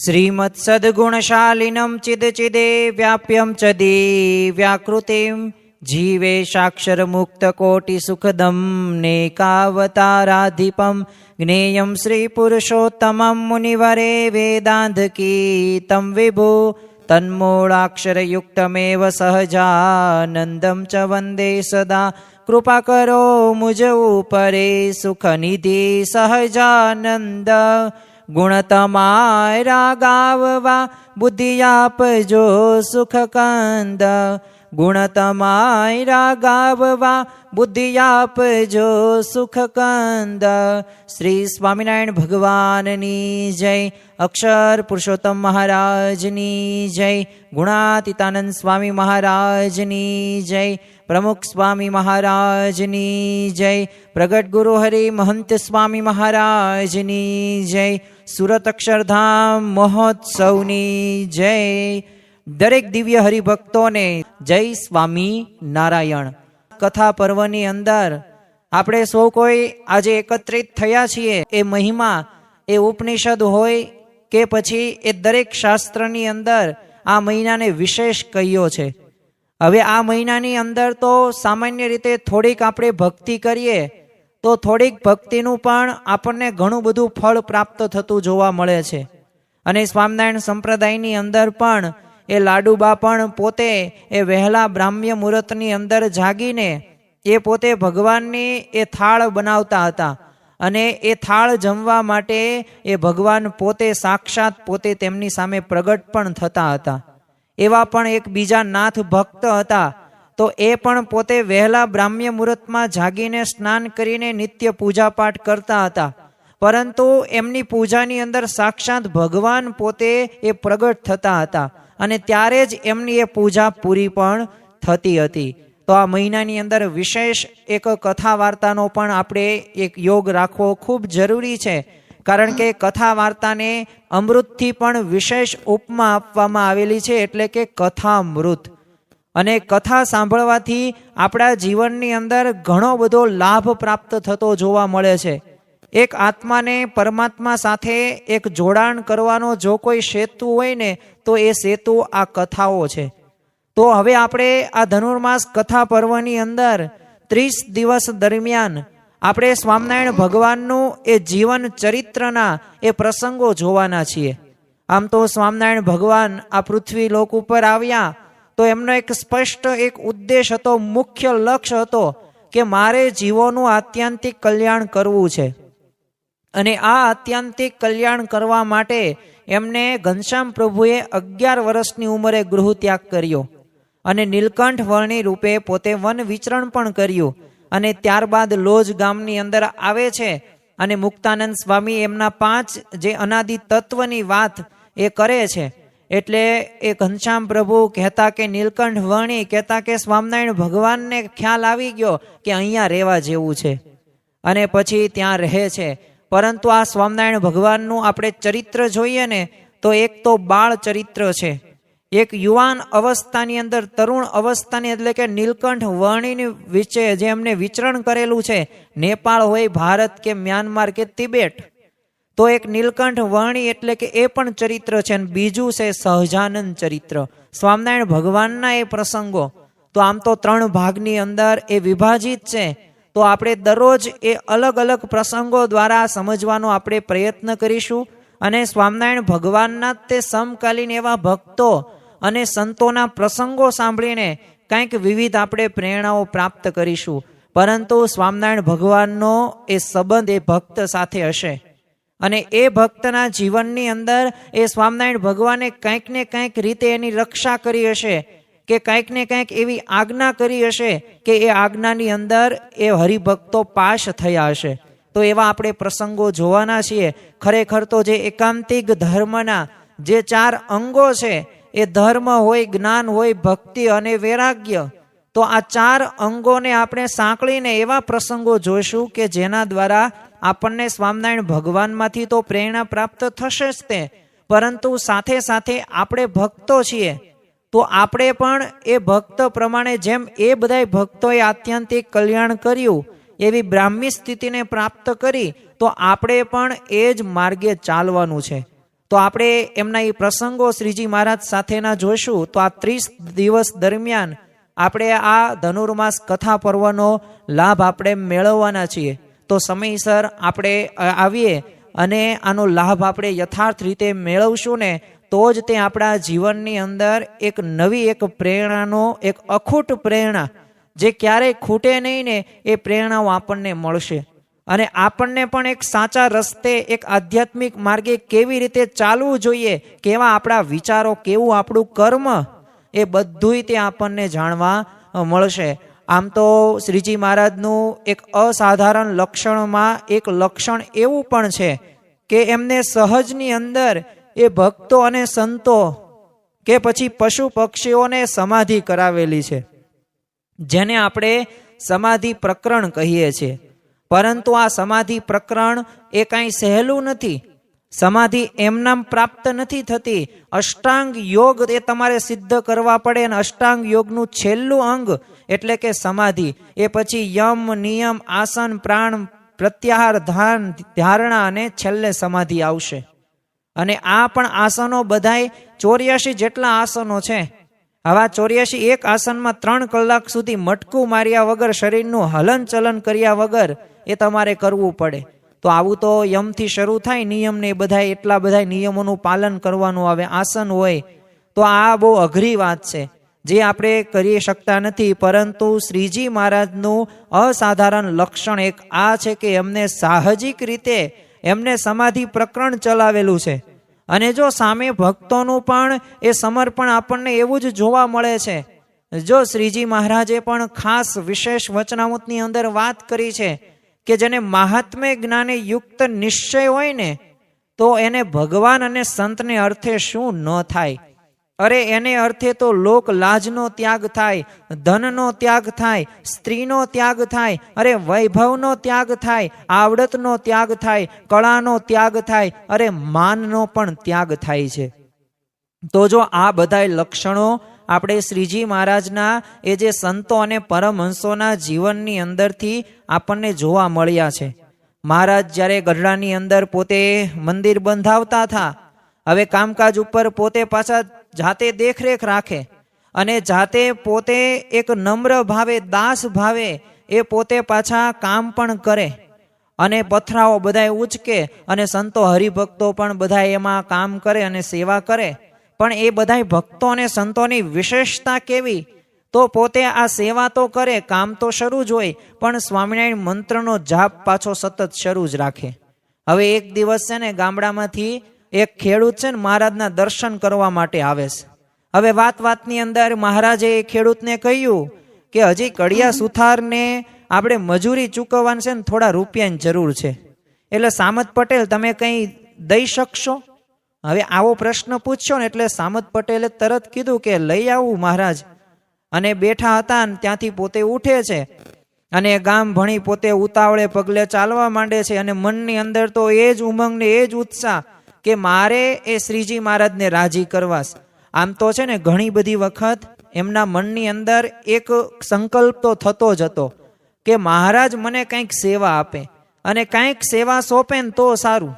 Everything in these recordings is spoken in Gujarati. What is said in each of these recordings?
श्रीमत्सद्गुणशालिनं चिदचिदे व्याप्यं च दिव्याकृतिं जीवेशाक्षरमुक्तकोटिसुखदं नेकावताराधिपं ज्ञेयं श्रीपुरुषोत्तमं मुनिवरे वेदान्तगीतं विभु तन्मूलाक्षरयुक्तमेव सहजानन्दं च वन्दे सदा कृपा करो मुझ ऊपरे सुखनिधि सहजानंद गुण तमारा गाववा बुद्धि आपजो सुख कंद गुण तमारा गाववा बुद्धि आपजो सुख कंद। श्री स्वामिनारायण भगवाननी जय, अक्षर पुरुषोत्तम महाराजनी जय, गुणातीतानंद स्वामी महाराजनी जय, प्रमुख स्वामी महाराजनी जय, प्रगट गुरु हरि महंत स्वामी महाराजनी जय, સુરત અક્ષરધામ મહોત્સવની જય। દરેક દિવ્ય હરિભક્તોને જય સ્વામી નારાયણ। કથા પર્વની અંદર આપણે સૌ કોઈ આજે એકત્રિત થયા છીએ, એ મહિમા એ ઉપનિષદ હોય કે પછી એ દરેક શાસ્ત્રની અંદર આ મહિનાને વિશેષ કહ્યો છે। હવે આ મહિનાની અંદર તો સામાન્ય રીતે થોડીક આપણે ભક્તિ કરીએ તો થોડીક ભક્તિનું પણ આપણને ઘણું બધું ફળ પ્રાપ્ત થતું જોવા મળે છે। અને સ્વામિનારાયણ સંપ્રદાયની અંદર પણ એ લાડુબા પણ પોતે એ વહેલા બ્રાહ્મ્ય મુહૂર્તની અંદર જાગીને એ પોતે ભગવાનની એ થાળ બનાવતા હતા અને એ થાળ જમવા માટે એ ભગવાન પોતે સાક્ષાત પોતે તેમની સામે પ્રગટ પણ થતા હતા। એવા પણ એક બીજા નાથ ભક્ત હતા, તો એ પણ પોતે વહેલા બ્રાહ્મ્ય મુહૂર્તમાં જાગીને સ્નાન કરીને નિત્ય પૂજાપાઠ કરતા હતા, પરંતુ એમની પૂજાની અંદર સાક્ષાત ભગવાન પોતે એ પ્રગટ થતા હતા અને ત્યારે જ એમની એ પૂજા પૂરી પણ થતી હતી। તો આ મહિનાની અંદર વિશેષ એક કથા વાર્તાનો પણ આપણે એક યોગ રાખવો ખૂબ જરૂરી છે, કારણ કે કથા વાર્તાને અમૃતથી પણ વિશેષ ઉપમા આપવામાં આવેલી છે, એટલે કે કથામૃત। અને કથા સાંભળવાથી આપણા જીવનની અંદર ઘણો બધો લાભ પ્રાપ્ત થતો જોવા મળે છે। એક આત્માને પરમાત્મા સાથે એક જોડાણ કરવાનો જો કોઈ સેતુ હોય ને તો એ સેતુ આ કથાઓ છે। તો હવે આપણે આ ધનુર્માસ કથા પર્વની અંદર 30 દિવસ દરમિયાન આપણે સ્વામિનારાયણ ભગવાનનું એ જીવન ચરિત્રના એ પ્રસંગો જોવાના છીએ। આમ તો સ્વામિનારાયણ ભગવાન આ પૃથ્વી લોક ઉપર આવ્યા તો એમનો એક સ્પષ્ટ એક ઉદ્દેશ હતો, મુખ્ય લક્ષ્ય હતો કે મારે જીવોનું આત્યંતિક કલ્યાણ કરવું છે। અને આ આત્યંતિક કલ્યાણ કરવા માટે એમને ઘનશ્યામ પ્રભુએ 11 વર્ષની ઉંમરે ગૃહ ત્યાગ કર્યો અને નીલકંઠ વર્ણી રૂપે પોતે વન વિચરણ પણ કર્યું। અને ત્યારબાદ લોજ ગામની અંદર આવે છે અને મુક્તાનંદ સ્વામી એમના 5 જે અનાદિ તત્વની વાત એ કરે છે। એટલે એ ઘનશ્યામ પ્રભુ કહેતા કે નીલકંઠ વર્ણી કહેતા કે સ્વામિનારાયણ ભગવાનને ખ્યાલ આવી ગયો કે અહીંયા રહેવા જેવું છે અને પછી ત્યાં રહે છે। પરંતુ આ સ્વામિનારાયણ ભગવાનનું આપણે ચરિત્ર જોઈએ ને તો એક તો બાળ ચરિત્ર છે, એક યુવાન અવસ્થાની અંદર તરુણ અવસ્થાની એટલે કે નીલકંઠ વર્ણીની વિશે જે એમને વિચરણ કરેલું છે, નેપાળ હોય, ભારત કે મ્યાનમાર કે તિબેટ, તો એક નીલકંઠ વર્ણી એટલે કે એ પણ ચરિત્ર છે। અને બીજું છે સહજાનંદ ચરિત્ર, સ્વામિનારાયણ ભગવાનના એ પ્રસંગો। તો આમ તો 3 ભાગની અંદર એ વિભાજિત છે, તો આપણે દરરોજ એ અલગ અલગ પ્રસંગો દ્વારા સમજવાનો આપણે પ્રયત્ન કરીશું અને સ્વામિનારાયણ ભગવાનના તે સમકાલીન એવા ભક્તો અને સંતોના પ્રસંગો સાંભળીને કંઈક વિવિધ આપણે પ્રેરણાઓ પ્રાપ્ત કરીશું। પરંતુ સ્વામિનારાયણ ભગવાનનો એ સંબંધ એ ભક્ત સાથે હશે અને એ ભક્તના જીવનની અંદર એ સ્વામિનારાયણ ભગવાને કંઈક ને કંઈક રીતે એની રક્ષા કરી હશે કે કંઈક ને કંઈક એવી આજ્ઞા કરી હશે કે એ આજ્ઞાની અંદર એ હરિભક્તો પાસ થયા હશે। તો એવા આપણે પ્રસંગો જોવાના છીએ। ખરેખર તો જે એકાંતિક ધર્મના જે 4 અંગો છે, એ ધર્મ હોય, જ્ઞાન હોય, ભક્તિ અને વૈરાગ્ય, તો આ 4 અંગોને આપણે સાંકળીને એવા પ્રસંગો જોઈશું કે જેના દ્વારા આપણને સ્વામિનારાયણ ભગવાનમાંથી તો પ્રેરણા પ્રાપ્ત થશે જ તે, પરંતુ સાથે સાથે આપણે ભક્તો છીએ તો આપણે પણ એ ભક્ત પ્રમાણે જેમ એ બધા ભક્તોએ આત્યંતિક કલ્યાણ કર્યું એવી બ્રાહ્મી સ્થિતિને પ્રાપ્ત કરી તો આપણે પણ એ જ માર્ગે ચાલવાનું છે। તો આપણે એમના એ પ્રસંગો શ્રીજી મહારાજ સાથેના જોઈશું. તો આ 30 દિવસ દરમિયાન આપણે આ ધનુર્માસ કથા પર્વનો લાભ આપણે મેળવવાના છીએ. તો સમયસર આપણે આવીએ અને આનો લાભ આપણે યથાર્થ રીતે મેળવશું ને તો જ તે આપણા જીવનની અંદર એક નવી એક પ્રેરણાનો એક અખૂટ પ્રેરણા જે ક્યારેય ખૂટે નહીં ને એ પ્રેરણાઓ આપણને મળશે. અને આપણને પણ એક સાચા રસ્તે એક આધ્યાત્મિક માર્ગે કેવી રીતે ચાલવું જોઈએ, કેવા આપણા વિચારો, કેવું આપણું કર્મ, એ બધુંય તે આપણને જાણવા મળશે. આમ તો શ્રીજી મહારાજનું એક અસાધારણ લક્ષણમાં એક લક્ષણ એવું પણ છે કે એમને સહજની અંદર એ ભક્તો અને સંતો કે પછી પશુ પક્ષીઓને સમાધિ કરાવેલી છે, જેને આપણે સમાધિ પ્રકરણ કહીએ છીએ. પરંતુ આ સમાધિ પ્રકરણ એ કાંઈ સહેલું નથી. સમાધિ એમનામ પ્રાપ્ત નથી થતી. અષ્ટાંગ યોગ એ તમારે સિદ્ધ કરવા પડે અને અષ્ટાંગ યોગનું છેલ્લું અંગ એટલે કે સમાધિ, એ પછી યમ, નિયમ, આસન, પ્રાણ, પ્રત્યાહાર, ધારણા અને છેલ્લે સમાધિ આવશે. અને આ પણ આસનો બધાય 84 જેટલા આસનો છે. આવા 84 એક આસનમાં 3 કલાક સુધી મટકું માર્યા વગર, શરીરનું હલન ચલન કર્યા વગર એ તમારે કરવું પડે. તો આવું તો યમથી શરૂ થાય, નિયમને બધા એટલા બધા નિયમોનું પાલન કરવાનું આવે, આસન હોય. તો આ બહુ અઘરી વાત છે જે આપણે કરી શકતા નથી. પરંતુ શ્રીજી મહારાજનું અસાધારણ લક્ષણ એક આ છે કે એમને સાહજિક રીતે એમને સમાધિ પ્રકરણ ચલાવેલું છે. અને જો સામે ભક્તોનું પણ એ સમર્પણ આપણને એવું જ જોવા મળે છે. જો શ્રીજી મહારાજે પણ ખાસ વિશેષ વચનામૃતની અંદર વાત કરી છે કે જેને મહાત્મ્ય જ્ઞાને યુક્ત નિશ્ચય હોય ને તો એને ભગવાન અને સંતને અર્થે શું ન થાય. અરે એને અર્થે તો લોક લાજનો ત્યાગ થાય, ધનનો ત્યાગ થાય, સ્ત્રીનો ત્યાગ થાય, અરે વૈભવનો ત્યાગ થાય, આવડતનો ત્યાગ થાય, કળાનો ત્યાગ થાય, અરે માનનો પણ ત્યાગ થાય છે. તો જો આ બધા લક્ષણો આપણે શ્રીજી મહારાજના એ જે સંતો અને પરમહંસોના જીવનની અંદરથી આપણને જોવા મળ્યા છે. મહારાજ જ્યારે ગઢડાની અંદર પોતે મંદિર બંધાવતા હતા, હવે કામકાજ ઉપર પોતે પાછા જાતે દેખરેખ રાખે અને જાતે પોતે એક નમ્ર ભાવે, દાસ ભાવે એ પોતે પાછા કામ પણ કરે અને પથરાઓ બધાય ઉચકે અને સંતો હરિભક્તો પણ બધા એમાં કામ કરે અને સેવા કરે. પણ એ બધાય ભક્તો અને સંતોની વિશેષતા કેવી? તો પોતે આ સેવા તો કરે, કામ તો શરૂ જ હોય, પણ સ્વામિનારાયણ મંત્રનો જાપ પાછો સતત શરૂ જ રાખે. હવે એક દિવસ છે ને ગામડામાંથી એક ખેડૂત છે ને મહારાજના દર્શન કરવા માટે આવે છે. હવે વાતની અંદર મહારાજે એ ખેડૂતને કહ્યું કે હજી કડિયા સુથારને આપણે મજૂરી ચૂકવવાની છે ને થોડા રૂપિયાની જરૂર છે, એટલે સામત પટેલ તમે કંઈ દઈ શકશો? હવે આવો પ્રશ્ન પૂછ્યો ને એટલે સામત પટેલે તરત કીધું કે લઈ આવું મહારાજ. અને બેઠા હતા ને ત્યાંથી પોતે ઉઠે છે અને ગામ ભણી પોતે ઉતાવળે પગલે ચાલવા માંડે છે. અને મનની અંદર તો એ જ ઉમંગ ને એ જ ઉત્સાહ કે મારે એ શ્રીજી મહારાજને રાજી કરવા. આમ તો છે ને ઘણી બધી વખત એમના મનની અંદર એક સંકલ્પ તો થતો જ હતો કે મહારાજ મને કંઈક સેવા આપે અને કંઈક સેવા સોંપે ને તો સારું.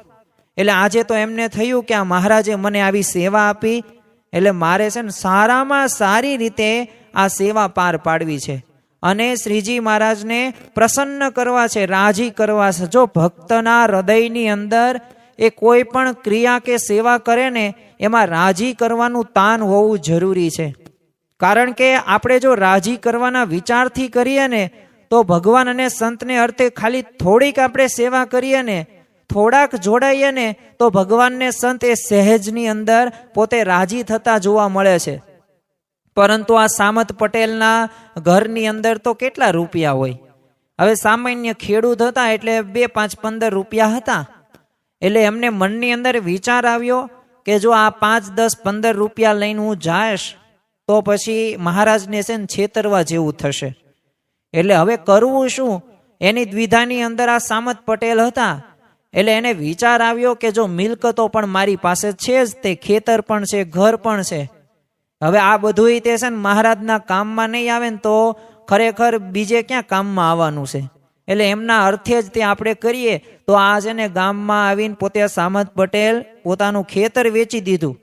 એટલે આજે તો એમને થયું કે આ મહારાજે મને આવી સેવા આપી, એટલે મારે છે ને સારામાં સારી રીતે આ સેવા પાર પાડવી છે અને શ્રીજી મહારાજને પ્રસન્ન કરવા છે, રાજી કરવા છે. જો ભક્તના હૃદયની અંદર એ કોઈ પણ ક્રિયા કે સેવા કરે ને એમાં રાજી કરવાનું તાન હોવું જરૂરી છે. કારણ કે આપણે જો રાજી કરવાના વિચારથી કરીએ ને તો ભગવાન અને સંતને અર્થે ખાલી થોડીક આપણે સેવા કરીએ ને, થોડાક જોડાઈએ ને તો ભગવાનને સંત એ સહેજની અંદર પોતે રાજી થતા જોવા મળે છે. પરંતુ આ સામત પટેલના ઘરની અંદર તો કેટલા રૂપિયા હોય? હવે સામાન્ય ખેડૂત હતા એટલે 2, 5, 15 રૂપિયા હતા. એટલે એમને મનની અંદર વિચાર આવ્યો કે જો આ 5, 10, 15 રૂપિયા લઈને હું જાઈશ તો પછી મહારાજને છે ને છેતરવા જેવું થશે. એટલે હવે કરવું શું? એની દ્વિધાની અંદર આ સામત પટેલ હતા. એટલે એને વિચાર આવ્યો કે જો મિલકતો પણ મારી પાસે છે જ, તે ખેતર પણ છે, ઘર પણ છે, હવે આ બધું તે છે ને મહારાજના કામમાં નહીં આવે ને તો ખરેખર બીજે ક્યાં કામમાં આવવાનું છે. એટલે એમના અર્થે જ તે આપણે કરીએ તો આ છે ને ગામમાં આવીને પોતે સામત પટેલ પોતાનું ખેતર વેચી દીધું.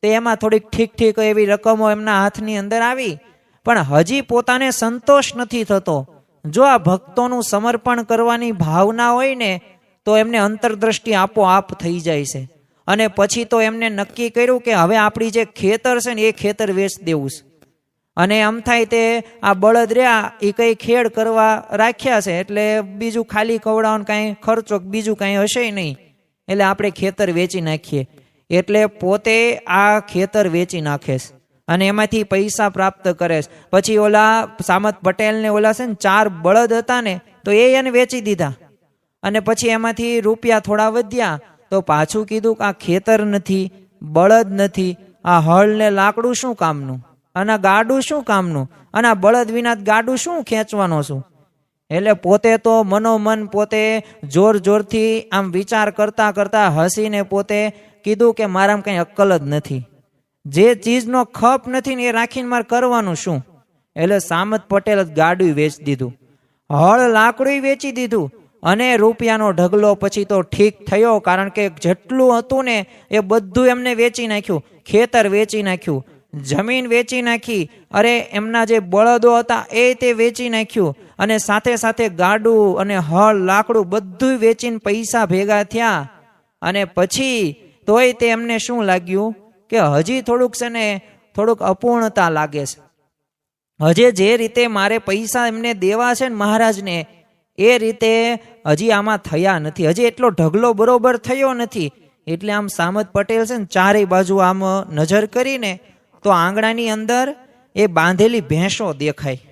તે એમાં થોડીક ઠીક એવી રકમો એમના હાથની અંદર આવી, પણ હજી પોતાને સંતોષ નથી થતો. જો આ ભક્તોનું સમર્પણ કરવાની ભાવના હોય ને તો એમને અંતરદ્રષ્ટિ આપોઆપ થઈ જાય છે. અને પછી તો એમને નક્કી કર્યું કે હવે આપણી જે ખેતર છે ને એ ખેતર વેચ દેવું છે. અને આમ થાય તે આ બળદ રહ્યા એ કંઈ ખેડ કરવા રાખ્યા છે, એટલે બીજું ખાલી ખવડાવવાનો કાંઈ ખર્ચો બીજું કાંઈ હશે નહીં, એટલે આપણે ખેતર વેચી નાખીએ. એટલે પોતે આ ખેતર વેચી નાખે છે અને એમાંથી પૈસા પ્રાપ્ત કરે છે. પછી ઓલા સામત પટેલને ઓલા છે ને 4 બળદ હતા ને તો એને વેચી દીધા. અને પછી એમાંથી રૂપિયા થોડા વધ્યા તો પાછું કીધું કે આ ખેતર નથી, બળદ નથી, આ હળ ને લાકડું શું કામનું, અને ગાડું શું કામનું, અને આ બળદ વિના ગાડું શું ખેંચવાનો છું. એટલે પોતે તો મનોમન પોતે જોરથી આમ વિચાર કરતા કરતા હસીને પોતે કીધું કે મારામાં કંઈ અક્કલ જ નથી, જે ચીજનો ખપ નથી ને એ રાખીને મારે કરવાનું શું. એટલે સામત પટેલ ગાડું વેચી દીધું, હળ લાકડું વેચી દીધું અને રૂપિયાનો ઢગલો પછી તો ઠીક થયો. કારણ કે જેટલું હતું ને એ બધું એમને વેચી નાખ્યું, ખેતર વેચી નાખ્યું, જમીન વેચી નાખી, અરે એમના જે બળદો હતા એ તે વેચી નાખ્યું, અને સાથે સાથે ગાડું અને હળ લાકડું બધું વેચીને પૈસા ભેગા થયા. અને પછી તોય તે એમને શું લાગ્યું કે હજી થોડુંક છે ને થોડુંક અપૂર્ણતા લાગે છે. હજી જે રીતે મારે પૈસા એમને દેવા છે ને મહારાજને એ રીતે હજી આમાં થયા નથી, હજી એટલો ઢગલો બરોબર થયો નથી. એટલે આમ સામત પટેલ છે ને ચારેય બાજુ આમ નજર કરીને તો આંગણાની અંદર એ બાંધેલી ભેંસો દેખાય.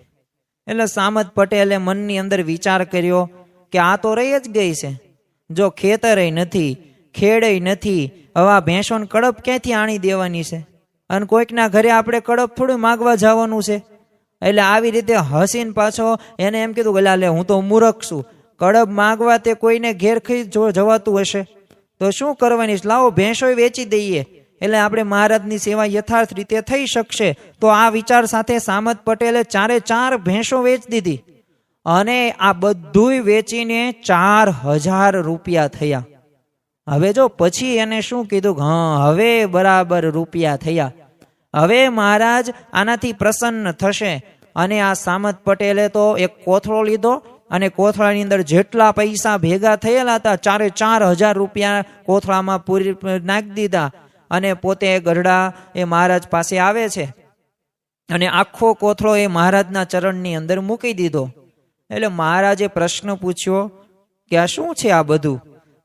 એટલે સામત પટેલે મનની અંદર વિચાર કર્યો કે આ તો રહી જ ગઈ છે, જો ખેતરે નથી, ખેડે નથી, હવે આ ભેંસોને કડપ ક્યાંથી આણી દેવાની છે, અને કોઈકના ઘરે આપણે કડપ થોડું માગવા જવાનું છે. એટલે આવી રીતે હસીને પાછો એને એમ કીધું કે લે હું તો મૂરખ છું, કડબ માગવા તે કોઈને ઘેર ખઈ જવાતું હશે તો શું કરવાની, લાવો ભેંસો વેચી દઈએ, એટલે આપણે મહારાજની સેવા યથાર્થ રીતે થઈ શકશે. તો આ વિચાર સાથે સામત પટેલે 4 ભેંસો વેચી દીધી અને આ બધું વેચીને 4000 રૂપિયા થયા. હવે જો પછી એને શું કીધું, હા હવે બરાબર રૂપિયા થયા, હવે મહારાજ આનાથી પ્રસન્ન થશે. અને આ સામત પટેલે તો એક કોથળો લીધો અને કોથળાની અંદર જેટલા પૈસા ભેગા થયેલા હતા 4000 રૂપિયા કોથળામાં પૂરી નાખી દીધા. અને પોતે ગઢડા એ મહારાજ પાસે આવે છે અને આખો કોથળો એ મહારાજના ચરણની અંદર મૂકી દીધો. એટલે મહારાજે પ્રશ્ન પૂછ્યો કે આ શું છે આ બધું.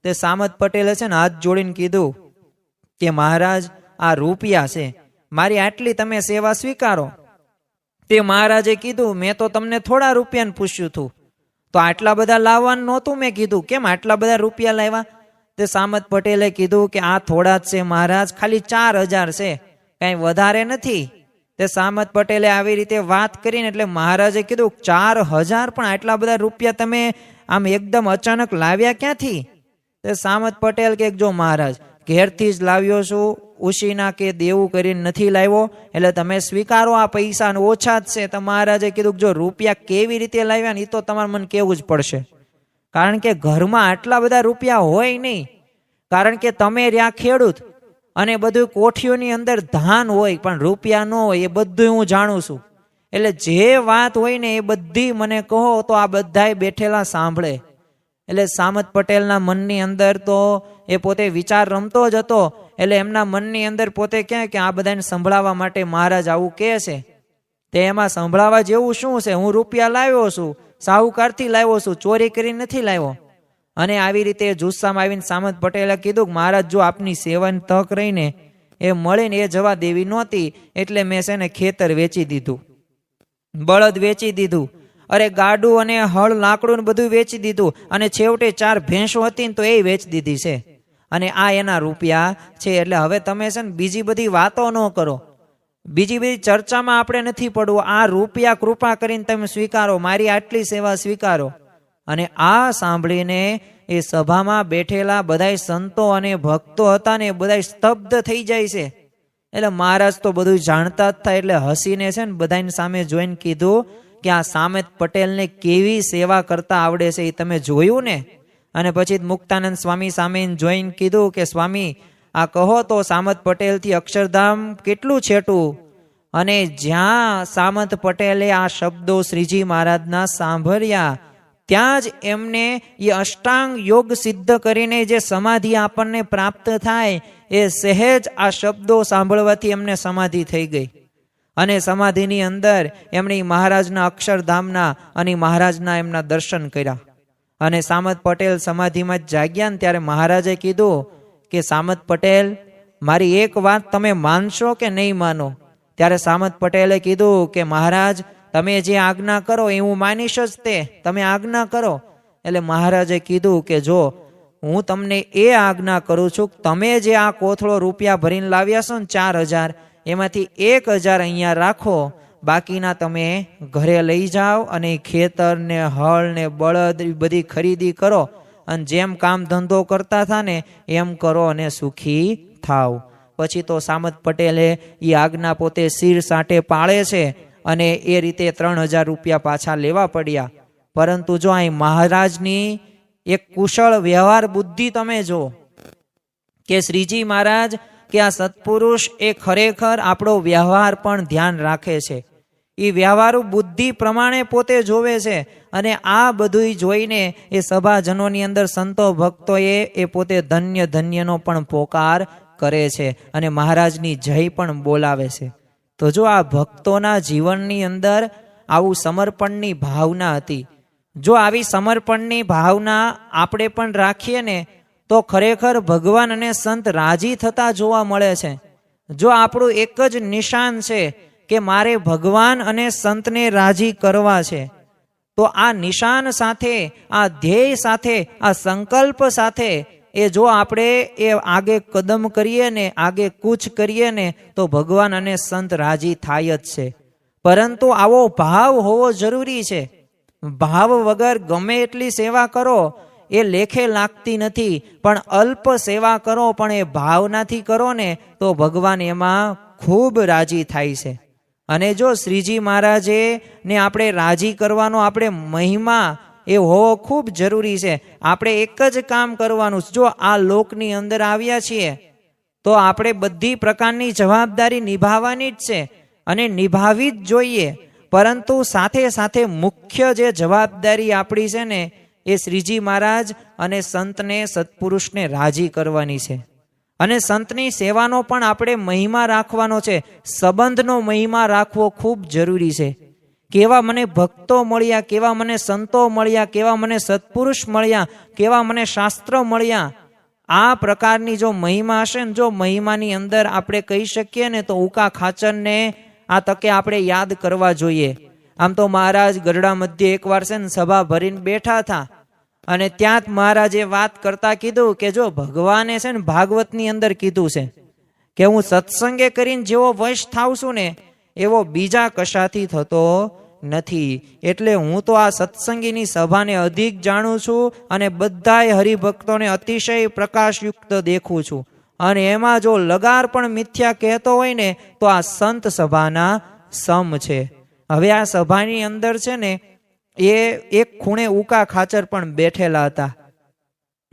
તે સામત પટેલે છે ને હાથ જોડીને કીધું કે મહારાજ આ રૂપિયા છે, મારી આટલી તમે સેવા સ્વીકારો. તે મહારાજે કીધું મેં તો તમને થોડા રૂપિયાને પૂછ્યું હતું, તો આટલા બધા લાવવાનું નહોતું મેં કીધું, કેમ આટલા બધા રૂપિયા લાવ્યા. તે સામત પટેલે કીધું કે આ થોડા જ છે મહારાજ, ખાલી 4000 છે, કઈ વધારે નથી. તે સામત પટેલે આવી રીતે વાત કરીને એટલે મહારાજે કીધું 4000 પણ આટલા બધા રૂપિયા તમે આમ એકદમ અચાનક લાવ્યા ક્યાંથી. તે સામત પટેલ કે જો મહારાજ ઘેરથી જ લાવ્યો છું, ઉશીના કે દેવું કરીને નથી લાવ્યો, એટલે તમે સ્વીકારો આ પૈસા ઓછા જ છે. તો મહારાજે કીધું જો રૂપિયા કેવી રીતે લાવ્યા ને એ તો તમારે મને કહેવું જ પડશે, કારણ કે ઘરમાં આટલા બધા રૂપિયા હોય નહીં, કારણ કે તમે રહ્યા ખેડૂત અને બધું કોઠીઓની અંદર ધાન હોય પણ રૂપિયા ન હોય, એ બધું હું જાણું છું. એટલે જે વાત હોય ને એ બધી મને કહો તો આ બધાય બેઠેલા સાંભળે. એટલે સામત પટેલના મનની અંદર તો એ પોતે વિચાર રમતો જ હતો. એટલે એમના મનની અંદર પોતે કહે કે આ બધાને સંભળાવવા માટે મહારાજ આવું કહે છે, તે એમાં સંભળાવવા જેવું શું છે, હું રૂપિયા લાવ્યો છું, સાહુકારથી લાવ્યો છું, ચોરી કરી નથી લાવ્યો. અને આવી રીતે જુસ્સામાં આવીને સામત પટેલે કીધું કે મહારાજ જો આપની સેવાની તક રહીને એ મળીને એ જવા દેવી નહોતી, એટલે મેં છે ને ખેતર વેચી દીધું, બળદ વેચી દીધું, અરે ગાડું અને હળ લાકડું ને બધું વેચી દીધું, અને છેવટે 4 ભેંસો હતી ને તો એ વેચી દીધી છે, અને આ એના રૂપિયા છે. એટલે હવે તમે છે ને બીજી બધી વાતો ન કરો, બીજી બધી ચર્ચામાં આપણે નથી પડવું, આ રૂપિયા કૃપા કરીને તમે સ્વીકારો, મારી આટલી સેવા સ્વીકારો. અને આ સાંભળીને એ સભામાં બેઠેલા બધાય સંતો અને ભક્તો હતા ને બધાય સ્તબ્ધ થઈ જાય છે. એટલે મહારાજ તો બધું જાણતા જ થાય એટલે હસીને છે ને બધાની સામે જોઈને કીધું કે આ સામત પટેલને કેવી સેવા કરતા આવડે છે એ તમે જોયું ને? અને પછી મુક્તાનંદ સ્વામી સામે જોઈને કીધું કે સ્વામી, આ કહો તો સામત પટેલથી અક્ષરધામ કેટલું છેટું? અને જ્યાં સામત પટેલે આ શબ્દો શ્રીજી મહારાજના સાંભળ્યા, ત્યાં જ એમને એ અષ્ટાંગ યોગ સિદ્ધ કરીને જે સમાધિ આપણને પ્રાપ્ત થાય, એ સહેજ આ શબ્દો સાંભળવાથી એમને સમાધિ થઈ ગઈ. અને સમાધિની અંદર એમણે મહારાજના અક્ષરધામના અને મહારાજના એમના દર્શન કર્યા. અને સામત પટેલ સમાધિમાં જ જાગ્યા ને ત્યારે મહારાજે કીધું કે સામત પટેલ, મારી એક વાત તમે માનશો કે નહીં માનો? ત્યારે સામત પટેલે કીધું કે મહારાજ, તમે જે આજ્ઞા કરો એ હું માનીશ જ, તે તમે આજ્ઞા કરો. એટલે મહારાજે કીધું કે જો હું તમને એ આજ્ઞા કરું છું, તમે જે આ કોથળો રૂપિયા ભરીને લાવ્યા છો ને 4,000, એમાંથી 1,000 અહીંયા રાખો, બાકીના તમે ઘરે લઈ જાઓ અને ખેતર ને હળ ને બળદ બધી ખરીદી કરો અને જેમ કામ ધંધો કરતા હતા ને એમ કરો અને સુખી થાવ. પછી તો સામત પટેલે એ આજ્ઞા પોતે શિર સાટે પાળે છે અને એ રીતે 3,000 રૂપિયા પાછા લેવા પડ્યા. પરંતુ જો અહીં મહારાજની એક કુશળ વ્યવહાર બુદ્ધિ તમે જો કે શ્રીજી મહારાજ કે આ સત્પુરુષ એ ખરેખર આપણો વ્યવહાર પણ ધ્યાન રાખે છે. એ વ્યવહારુ બુદ્ધિ પ્રમાણે પોતે જોવે છે. અને આ બધું જોઈને એ સભાજનોની અંદર સંતો ભક્તોએ એ પોતે ધન્ય ધન્યનો પણ પોકાર કરે છે અને મહારાજની જય પણ બોલાવે છે. તો જો આ ભક્તોના જીવનની અંદર આવું સમર્પણની ભાવના હતી, જો આવી સમર્પણની ભાવના આપણે પણ રાખીએ ને તો ખરેખર ભગવાન અને સંત રાજી થતા જોવા મળે છે. જો આપણું એક જ નિશાન છે કે મારે ભગવાન અને સંતને રાજી કરવા છે, તો આ નિશાન સાથે, આ ધ્યેય સાથે, આ સંકલ્પ સાથે એ જો આપણે એ આગે કદમ કરીએ ને, આગે કૂચ કરીએ ને, તો ભગવાન અને સંત રાજી થાય જ છે. પરંતુ આવો ભાવ હોવો જરૂરી છે. ભાવ વગર ગમે એટલી સેવા કરો એ લેખે લાગતી નથી, પણ અલ્પ સેવા કરો પણ એ ભાવનાથી કરો ને તો ભગવાન એમાં ખૂબ રાજી થાય છે. અને જો શ્રીજી મહારાજે ને આપણે રાજી કરવાનો આપણે મહિમા એ હોવો ખૂબ જરૂરી છે. આપણે એક જ કામ કરવાનું, જો આ લોકની અંદર આવ્યા છીએ તો આપણે બધી પ્રકારની જવાબદારી નિભાવવાની જ છે અને નિભાવી જ જોઈએ. પરંતુ સાથે સાથે મુખ્ય જે જવાબદારી આપણી છે ને એ શ્રીજી મહારાજ અને સંતને, સત્પુરુષને રાજી કરવાની છે. અને સંતની સેવાનો પણ આપણે મહિમા રાખવાનો છે. સંબંધનો મહિમા રાખવો ખૂબ જરૂરી છે. કેવા મને ભક્તો મળ્યા, કેવા મને સંતો મળ્યા, કેવા મને સત્પુરુષ મળ્યા, કેવા મને શાસ્ત્ર મળ્યા, આ પ્રકારની જો મહિમા હશે ને, જો મહિમાની અંદર આપણે કહી શકીએ ને તો ઉકા ખાચરને આ તકે આપણે યાદ કરવા જોઈએ. આમ તો મહારાજ ગરડા મધ્યે એકવાર છે ને સભા ભરીને બેઠા હતા અને ત્યાં જ મહારાજે વાત કરતા કીધું કે જો ભગવાને છે ને ભાગવતની અંદર કીધું છે કે હું સત્સંગે કરીને જેવો વશ થાવ છું ને એવો બીજા કશાથી થતો નથી. એટલે હું તો આ સત્સંગીની સભાને અધિક જાણું છું અને બધાય હરિભક્તોને અતિશય પ્રકાશયુક્ત દેખું છું. અને એમાં જો લગાર પણ મિથ્યા કહેતો હોય ને તો આ સંત સભાના સમ છે. હવે આ સભાની અંદર છે ને એ એક ખૂણે ઉકા ખાચર પણ બેઠેલા હતા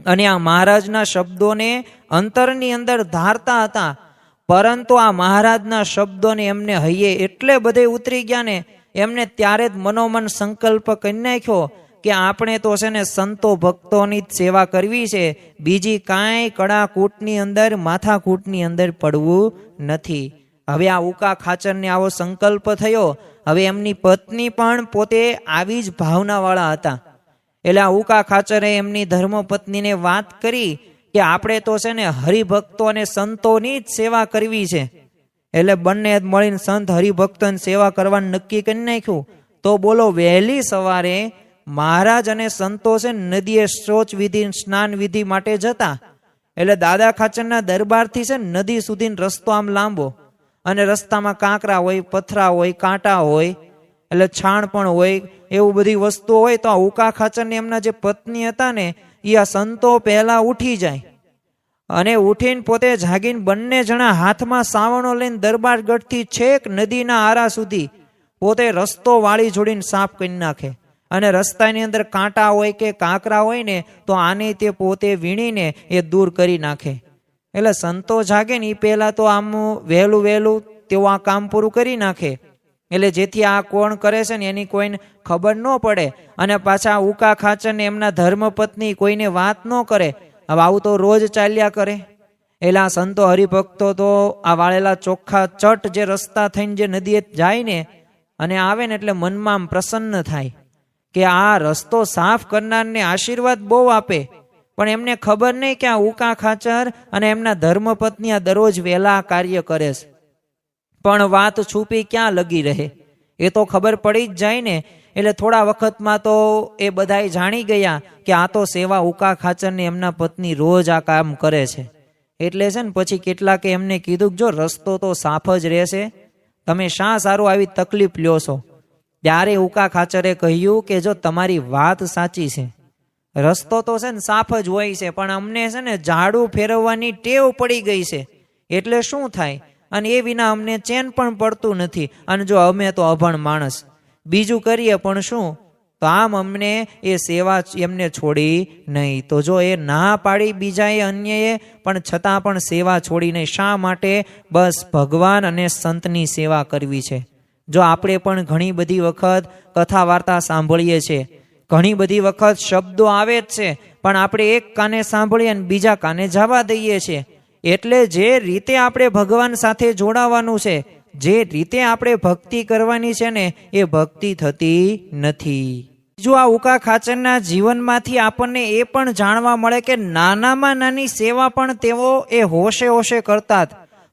અને આ મહારાજના શબ્દોને અંતરની અંદર ધારતા હતા. પરંતુ આ મહારાજના શબ્દોને એમને હૈયે એટલે બધે ઉતરી ગયા ને એમને ત્યારે જ મનોમન સંકલ્પ કરી નાખ્યો કે આપણે તો છે ને સંતો ભક્તોની જ સેવા કરવી છે, બીજી કાંઈ કડાકૂટની અંદર, માથાકૂટની અંદર પડવું નથી. હવે આ ઉકા ખાચરને આવો સંકલ્પ થયો. હવે એમની પત્ની પણ પોતે આવી જ ભાવનાવાળા હતા. એટલે આ ઉકા ખાચરે એમની ધર્મપત્નીને વાત કરી કે આપણે તો છે ને હરિભક્તો અને સંતોની જ સેવા કરવી છે. એટલે બંને મળીને સંત હરિભક્તોની સેવા કરવાનું નક્કી કરી નાખ્યું. તો બોલો, વહેલી સવારે મહારાજ અને સંતો છે નદીએ શૌચ વિધિ, સ્નાન વિધિ માટે જતા. એટલે દાદા ખાચરના દરબારથી છે નદી સુધી રસ્તો આમ લાંબો અને રસ્તામાં કાંકરા હોય, પથરા હોય, કાંટા હોય, એટલે છાણ પણ હોય, એવું બધી વસ્તુ હોય. તો આ ઉકા ખાચરની એમના જે પત્ની હતા ને એ આ સંતો પહેલા ઉઠી જાય અને ઉઠીને પોતે જાગીને બંને જણા હાથમાં સાવણો લઈને દરબારગઢથી છેક નદીના આરા સુધી પોતે રસ્તો વાળી જોડીને સાફ કરી નાખે. અને રસ્તાની અંદર કાંટા હોય કે કાંકરા હોય ને તો આને તે પોતે વીણીને એ દૂર કરી નાખે. એટલે સંતો જાગે ને એ પહેલાં તો આમ વહેલું તેઓ આ કામ પૂરું કરી નાખે, એટલે જેથી આ કોણ કરે છે ને એની કોઈને ખબર ન પડે. અને પાછા ઉકા ખાચર ને એમના ધર્મપત્ની કોઈને વાત ન કરે. હવે આવું તો રોજ ચાલ્યા કરે. એટલે આ સંતો હરિભક્તો તો આ વાળેલા ચોખ્ખા ચટ જે રસ્તા થઈને જે નદીએ જાય ને અને આવે ને એટલે મનમાં આમ પ્રસન્ન થાય કે આ રસ્તો સાફ કરનારને આશીર્વાદ બહુ આપે. પણ એમને ખબર નહીં કે આ ઉકા ખાચર અને એમના ધર્મપત્ની આ દરરોજ વહેલા કાર્ય કરે છે. પણ વાત છુપી ક્યાં લગી રહે, એ તો ખબર પડી જ જાય ને. એટલે થોડા વખતમાં તો એ બધાય જાણી ગયા કે આ તો સેવા ઉકા ખાચર ને એમના પત્ની રોજ આ કામ કરે છે. એટલે છે ને પછી કેટલાકે એમને કીધું જો રસ્તો તો સાફ જ રહેશે, તમે શા સારું આવી તકલીફ લ્યો છો. ત્યારે ઉકા ખાચરે કહ્યું કે જો તમારી વાત સાચી છે, રસ્તો તો છે ને સાફ જ હોય છે, પણ અમને છે ને ઝાડુ ફેરવવાની ટેવ પડી ગઈ છે. એટલે શું થાય, અને એ વિના અમને ચેન પણ પડતું નથી. અને જો અમે તો અભણ માણસ, બીજું કરીએ પણ શું, તો આમ અમને એ સેવા એમને છોડી નહીં. તો જો એ ના પાડી બીજાએ અન્યએ, પણ છતાં પણ સેવા છોડી નહીં. શા માટે? બસ ભગવાન અને સંતની સેવા કરવી છે. જો આપણે પણ ઘણી બધી વખત કથા વાર્તા સાંભળીએ છીએ, ઘણી બધી વખત શબ્દો આવે જ છે, પણ આપણે એક કાને સાંભળીએ અને બીજા કાને જવા દઈએ છીએ. એટલે જે રીતે આપણે ભગવાન સાથે જોડાવાનું છે, જે રીતે આપણે ભક્તિ કરવાની છે ને, એ ભક્તિ થતી નથી. જો આ ઉકા ખાચરના જીવનમાંથી આપણને એ પણ જાણવા મળે કે નાનામાં નાની સેવા પણ તેઓ એ હોશે હોશે કરતા,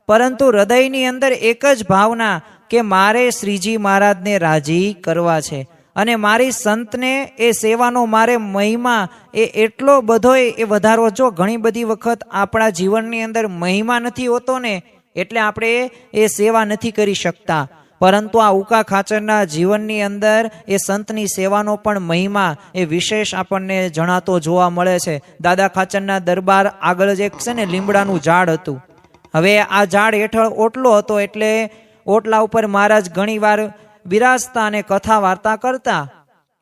પરંતુ હૃદયની અંદર એક જ ભાવના કે મારે શ્રીજી મહારાજને રાજી કરવા છે. અને મારી સંતને એ સેવાનો મારે મહિમા એ એટલો બધો એ વધારવો. જો ઘણી બધી વખત આપણા જીવનની અંદર મહિમા નથી હોતો ને, એટલે આપણે એ સેવા નથી કરી શકતા. પરંતુ આ ઉકા ખાચરના જીવનની અંદર એ સંતની સેવાનો પણ મહિમા એ વિશેષ આપણને જણાતો જોવા મળે છે. દાદા ખાચરના દરબાર આગળ જ એક છે ને લીમડાનું ઝાડ હતું. હવે આ ઝાડ હેઠળ ઓટલો હતો, એટલે ઓટલા ઉપર મહારાજ ઘણી વાર બિરાજતા અને કથા વાર્તા કરતા.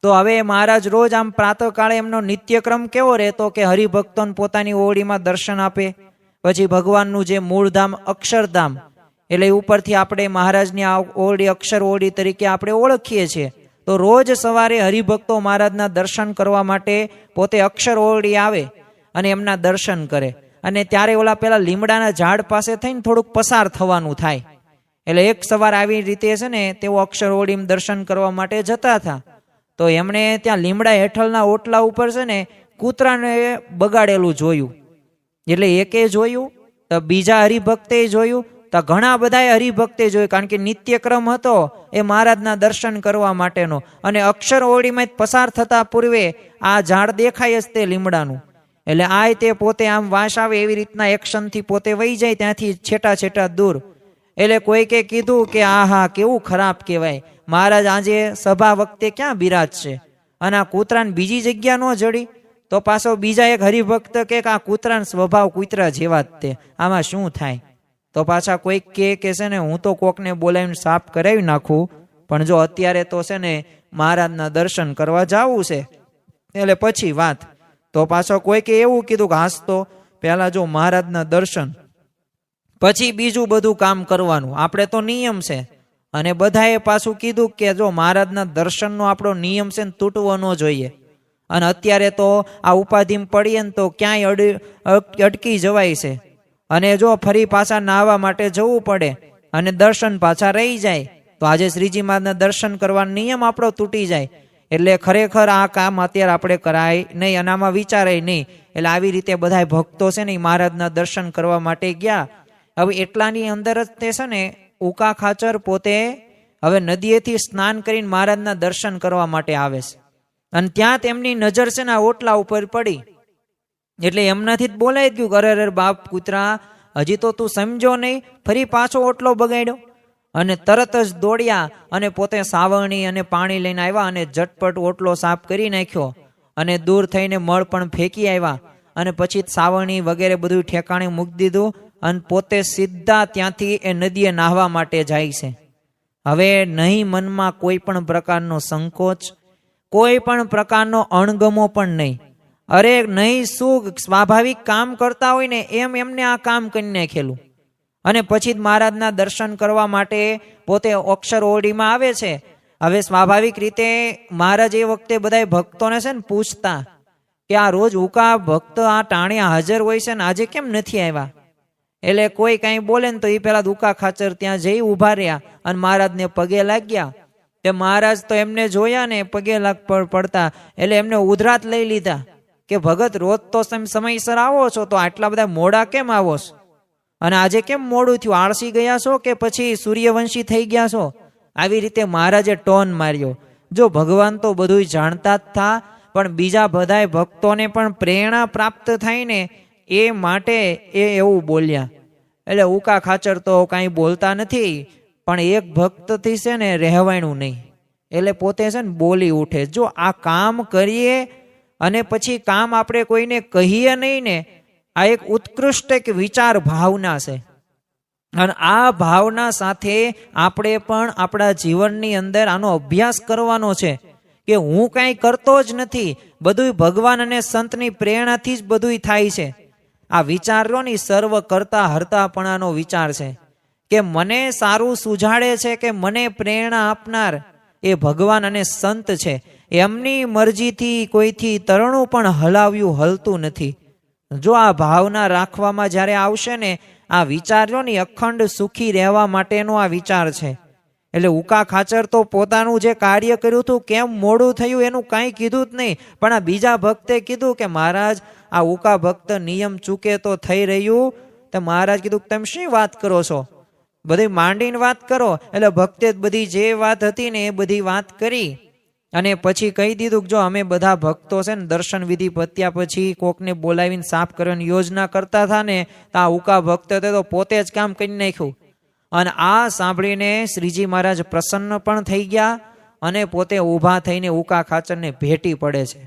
તો હવે મહારાજ રોજ આમ પ્રાતઃકાળે એમનો નિત્યક્રમ કેવો રહેતો કે હરિભક્તોને પોતાની ઓરડીમાં દર્શન આપે, પછી ભગવાનનું જે મૂળધામ અક્ષરધામ, એટલે ઉપરથી આપણે મહારાજની આ ઓરડી અક્ષર ઓરડી તરીકે આપણે ઓળખીએ છીએ. તો રોજ સવારે હરિભક્તો મહારાજના દર્શન કરવા માટે પોતે અક્ષર ઓરડી આવે અને એમના દર્શન કરે. અને ત્યારે ઓલા પેલા લીમડાના ઝાડ પાસે થઈને થોડુંક પસાર થવાનું થાય. એટલે એક સવાર આવી રીતે છે ને તેઓ અક્ષર ઓરડીમાં દર્શન કરવા માટે જતા હતા. તો એમણે ત્યાં લીમડા હેઠળના ઓટલા ઉપર છે ને કૂતરાને બગાડેલું જોયું. એટલે એકે જોયું, તો બીજા હરિભક્તે જોયું, તો ઘણા બધા હરિભક્તે જોયું. કારણ કે નિત્યક્રમ હતો એ મહારાજના દર્શન કરવા માટેનો. અને અક્ષર ઓરડીમાં પસાર થતા પૂર્વે આ ઝાડ દેખાય જ તે લીમડાનું. એટલે આ તે પોતે આમ વાસ આવે એવી રીતના એક્શનથી પોતે વહી જાય ત્યાંથી છેટા છેટા દૂર. એટલે કોઈકે કીધું કે આ હા કેવું ખરાબ કહેવાય, મહારાજ આજે સભા વખતે ક્યાં બિરાજશે, અને આ કૂતરાને બીજી જગ્યા ન જડી. તો પાછો બીજા એક હરિભક્ત કે આ કૂતરાનો સ્વભાવ કૂતરા જેવા જ તે, આમાં શું થાય. તો પાછા કોઈક કે છે ને હું તો કોકને બોલાવીને સાફ કરાવી નાખું, પણ જો અત્યારે તો છે ને મહારાજના દર્શન કરવા જવું છે એટલે પછી વાત. તો પાછો કોઈકે એવું કીધું કે હાસ તો પહેલા જો મહારાજના દર્શન પછી બીજું બધું કામ કરવાનું, આપણે તો નિયમ છે. અને બધાએ પાછું કીધું કે જો મહારાજના દર્શનનો આપણો નિયમ છે ને તૂટવો ન જોઈએ. અને અત્યારે તો આ ઉપાધિમાં પડીએ ને તો ક્યાંય અટકી જવાય છે. અને જો ફરી પાછા નાહવા માટે જવું પડે અને દર્શન પાછા રહી જાય, તો આજે શ્રીજી મહારાજના દર્શન કરવાનો નિયમ આપણો તૂટી જાય. એટલે ખરેખર આ કામ અત્યારે આપણે કરાય નહીં અને આમાં વિચારાય નહીં. એટલે આવી રીતે બધા ભક્તો છે ને મહારાજના દર્શન કરવા માટે ગયા. હવે એટલાની અંદર જ તે છે ને ઉકા ખાચર પોતે હવે નદીએથી સ્નાન કરીને મહારાજના દર્શન કરવા માટે આવે છે. અને ત્યાં તેમની નજર છે ને ઓટલા ઉપર પડી. એટલે એમનાથી જ બોલાઈ ગયું કે અરે બાપ કૂતરા, હજી તો તું સમજો નહીં, ફરી પાછો ઓટલો બગાડ્યો. અને તરત જ દોડ્યા અને પોતે સાવરણી અને પાણી લઈને આવ્યા અને ઝટપટ ઓટલો સાફ કરી નાખ્યો. અને દૂર થઈને મળ પણ ફેંકી આવ્યા. અને પછી સાવરણી વગેરે બધું ઠેકાણે મૂકી દીધું. અને પોતે સીધા ત્યાંથી એ નદીએ નાહવા માટે જાય છે. હવે નહીં મનમાં કોઈ પણ પ્રકારનો સંકોચ, કોઈ પણ પ્રકારનો અણગમો પણ નહીં. અરે નહીં, શું સ્વાભાવિક કામ કરતા હોય ને એમ એમને આ કામ કરી નાખેલું. અને પછી જ મહારાજના દર્શન કરવા માટે પોતે અક્ષર ઓરડીમાં આવે છે. હવે સ્વાભાવિક રીતે મહારાજ એ વખતે બધા ભક્તોને છે ને પૂછતા કે આ રોજ ઉકા ભક્ત આ ટાણે હાજર હોય છે ને આજે કેમ નથી આવ્યા? એટલે કોઈ કાંઈ બોલે ને તો એ પેલા ઉકા ખાચર ત્યાં જઈ ઊભા રહ્યા અને મહારાજને પગે લાગ્યા. તે મહારાજ તો એમને જોયા ને પગે પડતા એટલે એમને ઉધરાત લઈ લીધા કે ભગત રોજ તો સમયસર આવો છો, તો આટલા બધા મોડા કેમ આવો છો? અને આજે કેમ મોડું થયું? આળસી ગયા છો કે પછી સૂર્યવંશી થઈ ગયા છો? આવી રીતે મહારાજે ટોન માર્યો. જો ભગવાન તો બધું જાણતા જ થા, પણ બીજા બધાય ભક્તોને પણ પ્રેરણા પ્રાપ્ત થાય ને એ માટે એ એવું બોલ્યા. એટલે ઉકા ખાચર તો કાંઈ બોલતા નથી, પણ એક ભક્તથી છે ને રહેવાયનું નહીં, એટલે પોતે છે ને બોલી ઉઠે. જો આ કામ કરીએ અને પછી કામ આપણે કોઈને કહીએ નહીં ને, આ એક ઉત્કૃષ્ટ એક વિચાર ભાવના છે. અને આ ભાવના સાથે આપણે પણ આપણા જીવનની અંદર આનો અભ્યાસ કરવાનો છે કે હું કાંઈ કરતો જ નથી, બધું ભગવાન અને સંતની પ્રેરણાથી જ બધું થાય છે. આ વિચારોની સર્વ કરતા હરતાપણાનો વિચાર છે કે મને સારું સુઝાડે છે કે મને પ્રેરણા આપનાર એ ભગવાન અને સંત છે. એમની મરજીથી કોઈથી તરણું પણ હલાવ્યું હલતું નથી. જો આ ભાવના રાખવામાં જ્યારે આવશે ને, આ વિચારોની અખંડ સુખી રહેવા માટેનો આ વિચાર છે. એટલે ઉકા ખાચર તો પોતાનું જે કાર્ય કર્યું હતું, કેમ મોડું થયું એનું કાંઈ કીધું જ નહીં, પણ આ બીજા ભક્તે કીધું કે મહારાજ આ ઉકા ભક્ત નિયમ ચૂકે તો થઈ રહ્યું. તો મહારાજ કીધું તમે શી વાત કરો છો? બધી માંડીને વાત કરો. એટલે ભક્તે બધી જે વાત હતી ને એ બધી વાત કરી અને પછી કહી દીધું કે જો અમે બધા ભક્તો છે ને દર્શન વિધિ પત્યા પછી કોકને બોલાવીને સાફ કરવાની યોજના કરતા હતા ને, તો આ ઉકા ભક્ત હતો તો પોતે જ કામ કરી નાખ્યું. અને આ સાંભળીને શ્રીજી મહારાજ પ્રસન્ન પણ થઈ ગયા અને પોતે ઊભા થઈને ઉકા ખાચરને ભેટી પડે છે.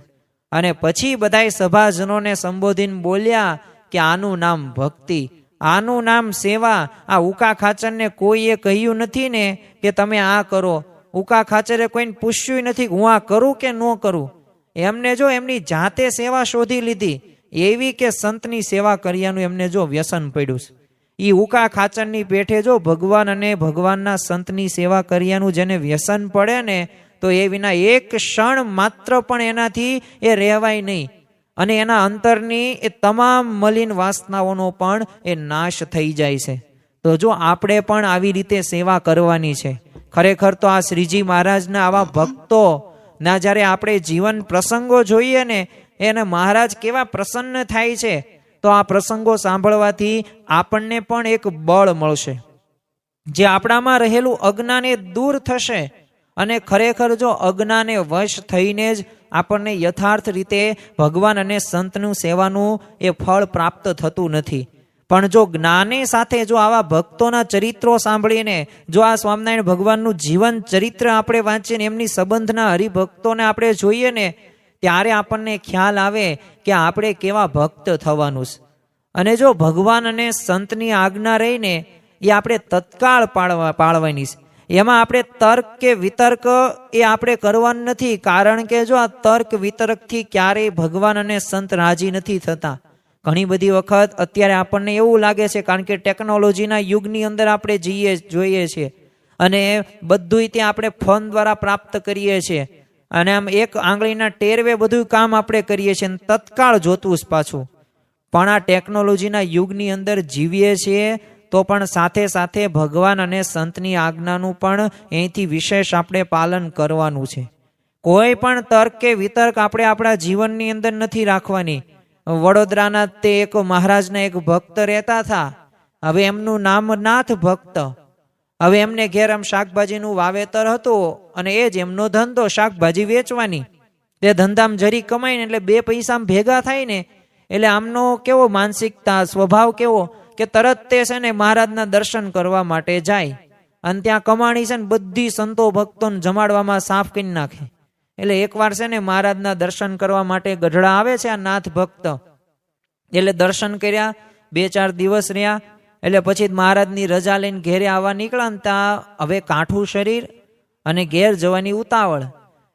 અને પછી બધાય સભાજનોને સંબોધીને બોલ્યા કે આનું નામ ભક્તિ, આનું નામ સેવા. આ ઉકા ખાચરને કોઈએ કહ્યું નથી ને કે તમે આ કરો. ઉકા ખાચરે કોઈને પૂછ્યું નથી હું આ કરું કે ન કરું. એમને જો એમની જાતે સેવા શોધી લીધી, એવી કે સંતની સેવા કર્યાનું એમને જો વ્યસન પડ્યું છે. એ ઉકા ખાચરની પેઠે જો ભગવાન અને ભગવાનના સંતની સેવા કર્યાનું જેને વ્યસન પડે ને, તો એ વિના એક ક્ષણ માત્ર પણ એનાથી એ રહેવાય નહીં. અને એના અંતરની એ તમામ મલિન વાસનાઓનો પણ એ નાશ થઈ જાય છે. તો જો આપણે પણ આવી રીતે સેવા કરવાની છે. ખરેખર તો આ શ્રીજી મહારાજના આવા ભક્તો ના જ્યારે આપણે જીવન પ્રસંગો જોઈએ ને, એને મહારાજ કેવા પ્રસન્ન થાય છે. તો આ પ્રસંગો સાંભળવાથી આપણને પણ એક બળ મળશે, જે આપણામાં રહેલું અજ્ઞાન એ દૂર થશે. અને ખરેખર જો અજ્ઞાને વશ થઈને જ આપણને યથાર્થ રીતે ભગવાન અને સંતનું સેવાનું એ ફળ પ્રાપ્ત થતું નથી. પણ જો જ્ઞાને સાથે જો આવા ભક્તોના ચરિત્રો સાંભળીને, જો આ સ્વામિનારાયણ ભગવાનનું જીવન ચરિત્ર આપણે વાંચીને એમની સંબંધના હરિભક્તોને આપણે જોઈએ ને, ત્યારે આપણને ખ્યાલ આવે કે આપણે કેવા ભક્ત થવાનું છે. અને જો ભગવાન અને સંતની આજ્ઞા રહીને એ આપણે તત્કાળ પાળવાની છે. એમાં આપણે તર્ક કે વિતર્ક એ આપણે કરવાનું નથી, કારણ કે જો આ તર્ક વિતર્કથી ક્યારેય ભગવાન અને સંત રાજી નથી થતા. ઘણી બધી વખત અત્યારે આપણને એવું લાગે છે, કારણ કે ટેકનોલોજીના યુગની અંદર આપણે જોઈએ છીએ અને બધું ત્યાં આપણે ફોન દ્વારા પ્રાપ્ત કરીએ છીએ. અને આમ એક આંગળીના ટેરવે બધું કામ આપણે કરીએ છીએ, તત્કાળ જોતું જ પાછું. પણ આ ટેકનોલોજીના યુગની અંદર જીવીએ છીએ તો પણ સાથે સાથે ભગવાન અને સંતની આજ્ઞાનું પણ અહીંથી વિશેષ આપણે પાલન કરવાનું છે. કોઈ પણ તર્ક કે વિતર્ક આપણે આપણા જીવનની અંદર નથી રાખવાની. વડોદરાના તે એક મહારાજના એક ભક્ત રહેતા હતા. હવે એમનું નામ નાથ ભક્ત. હવે એમને ઘેર આમ શાકભાજીનું વાવેતર હતું અને એ જ એમનો ધંધો શાકભાજી વેચવાની. તે ધંધામાં જરી કમાઈને એટલે બે પૈસા ભેગા થાય ને, એટલે આમનો કેવો માનસિકતા સ્વભાવ કેવો કે તરત તે છે ને મહારાજના દર્શન કરવા માટે જાય અને ત્યાં કમાણી છે ને બધી સંતો ભક્તોને જમાડવામાં સાફ કરી નાખે. એટલે એકવાર છે ને મહારાજના દર્શન કરવા માટે ગઢડા આવે છે આ નાથ ભક્ત. એટલે દર્શન કર્યા, 2-4 દિવસ રહ્યા એટલે પછી મહારાજની રજા લઈને ઘેરે આવવા નીકળ્યા ને ત્યાં હવે કાઠું શરીર અને ઘેર જવાની ઉતાવળ.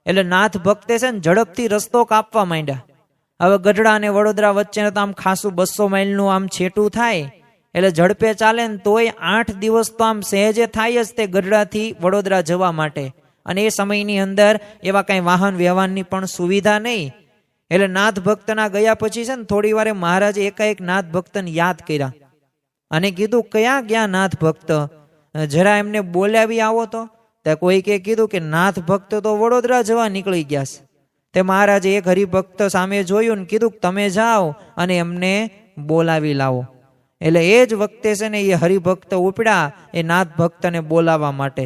એટલે નાથ ભક્તે છે ને ઝડપથી રસ્તો કાપવા માંડ્યા. હવે ગઢડા અને વડોદરા વચ્ચે તો આમ ખાસું 200 માઇલનું આમ છેટું થાય, એટલે ઝડપે ચાલે ને તોય 8 દિવસ તો આમ સહેજે થાય જ તે ગઢડાથી વડોદરા જવા માટે. અને એ સમયની અંદર એવા કાંઈ વાહન વ્યવહારની પણ સુવિધા નહીં. એટલે નાથ ભક્તના ગયા પછી છે ને થોડી વારે મહારાજે એકાએક નાથ ભક્તને યાદ કર્યા અને કીધું, ક્યાં ગયા નાથ ભક્ત, જરા એમને બોલાવી આવો તો. કોઈકે કીધું કે નાથ ભક્ત તો વડોદરા જવા નીકળી ગયા છે. તે મહારાજે એક હરિભક્ત સામે જોયું ને કીધું, તમે જાઓ અને એમને બોલાવી લાવો. એટલે એ જ વખતે છે ને એ હરિભક્ત ઉપડ્યા એ નાથ ભક્તને બોલાવવા માટે.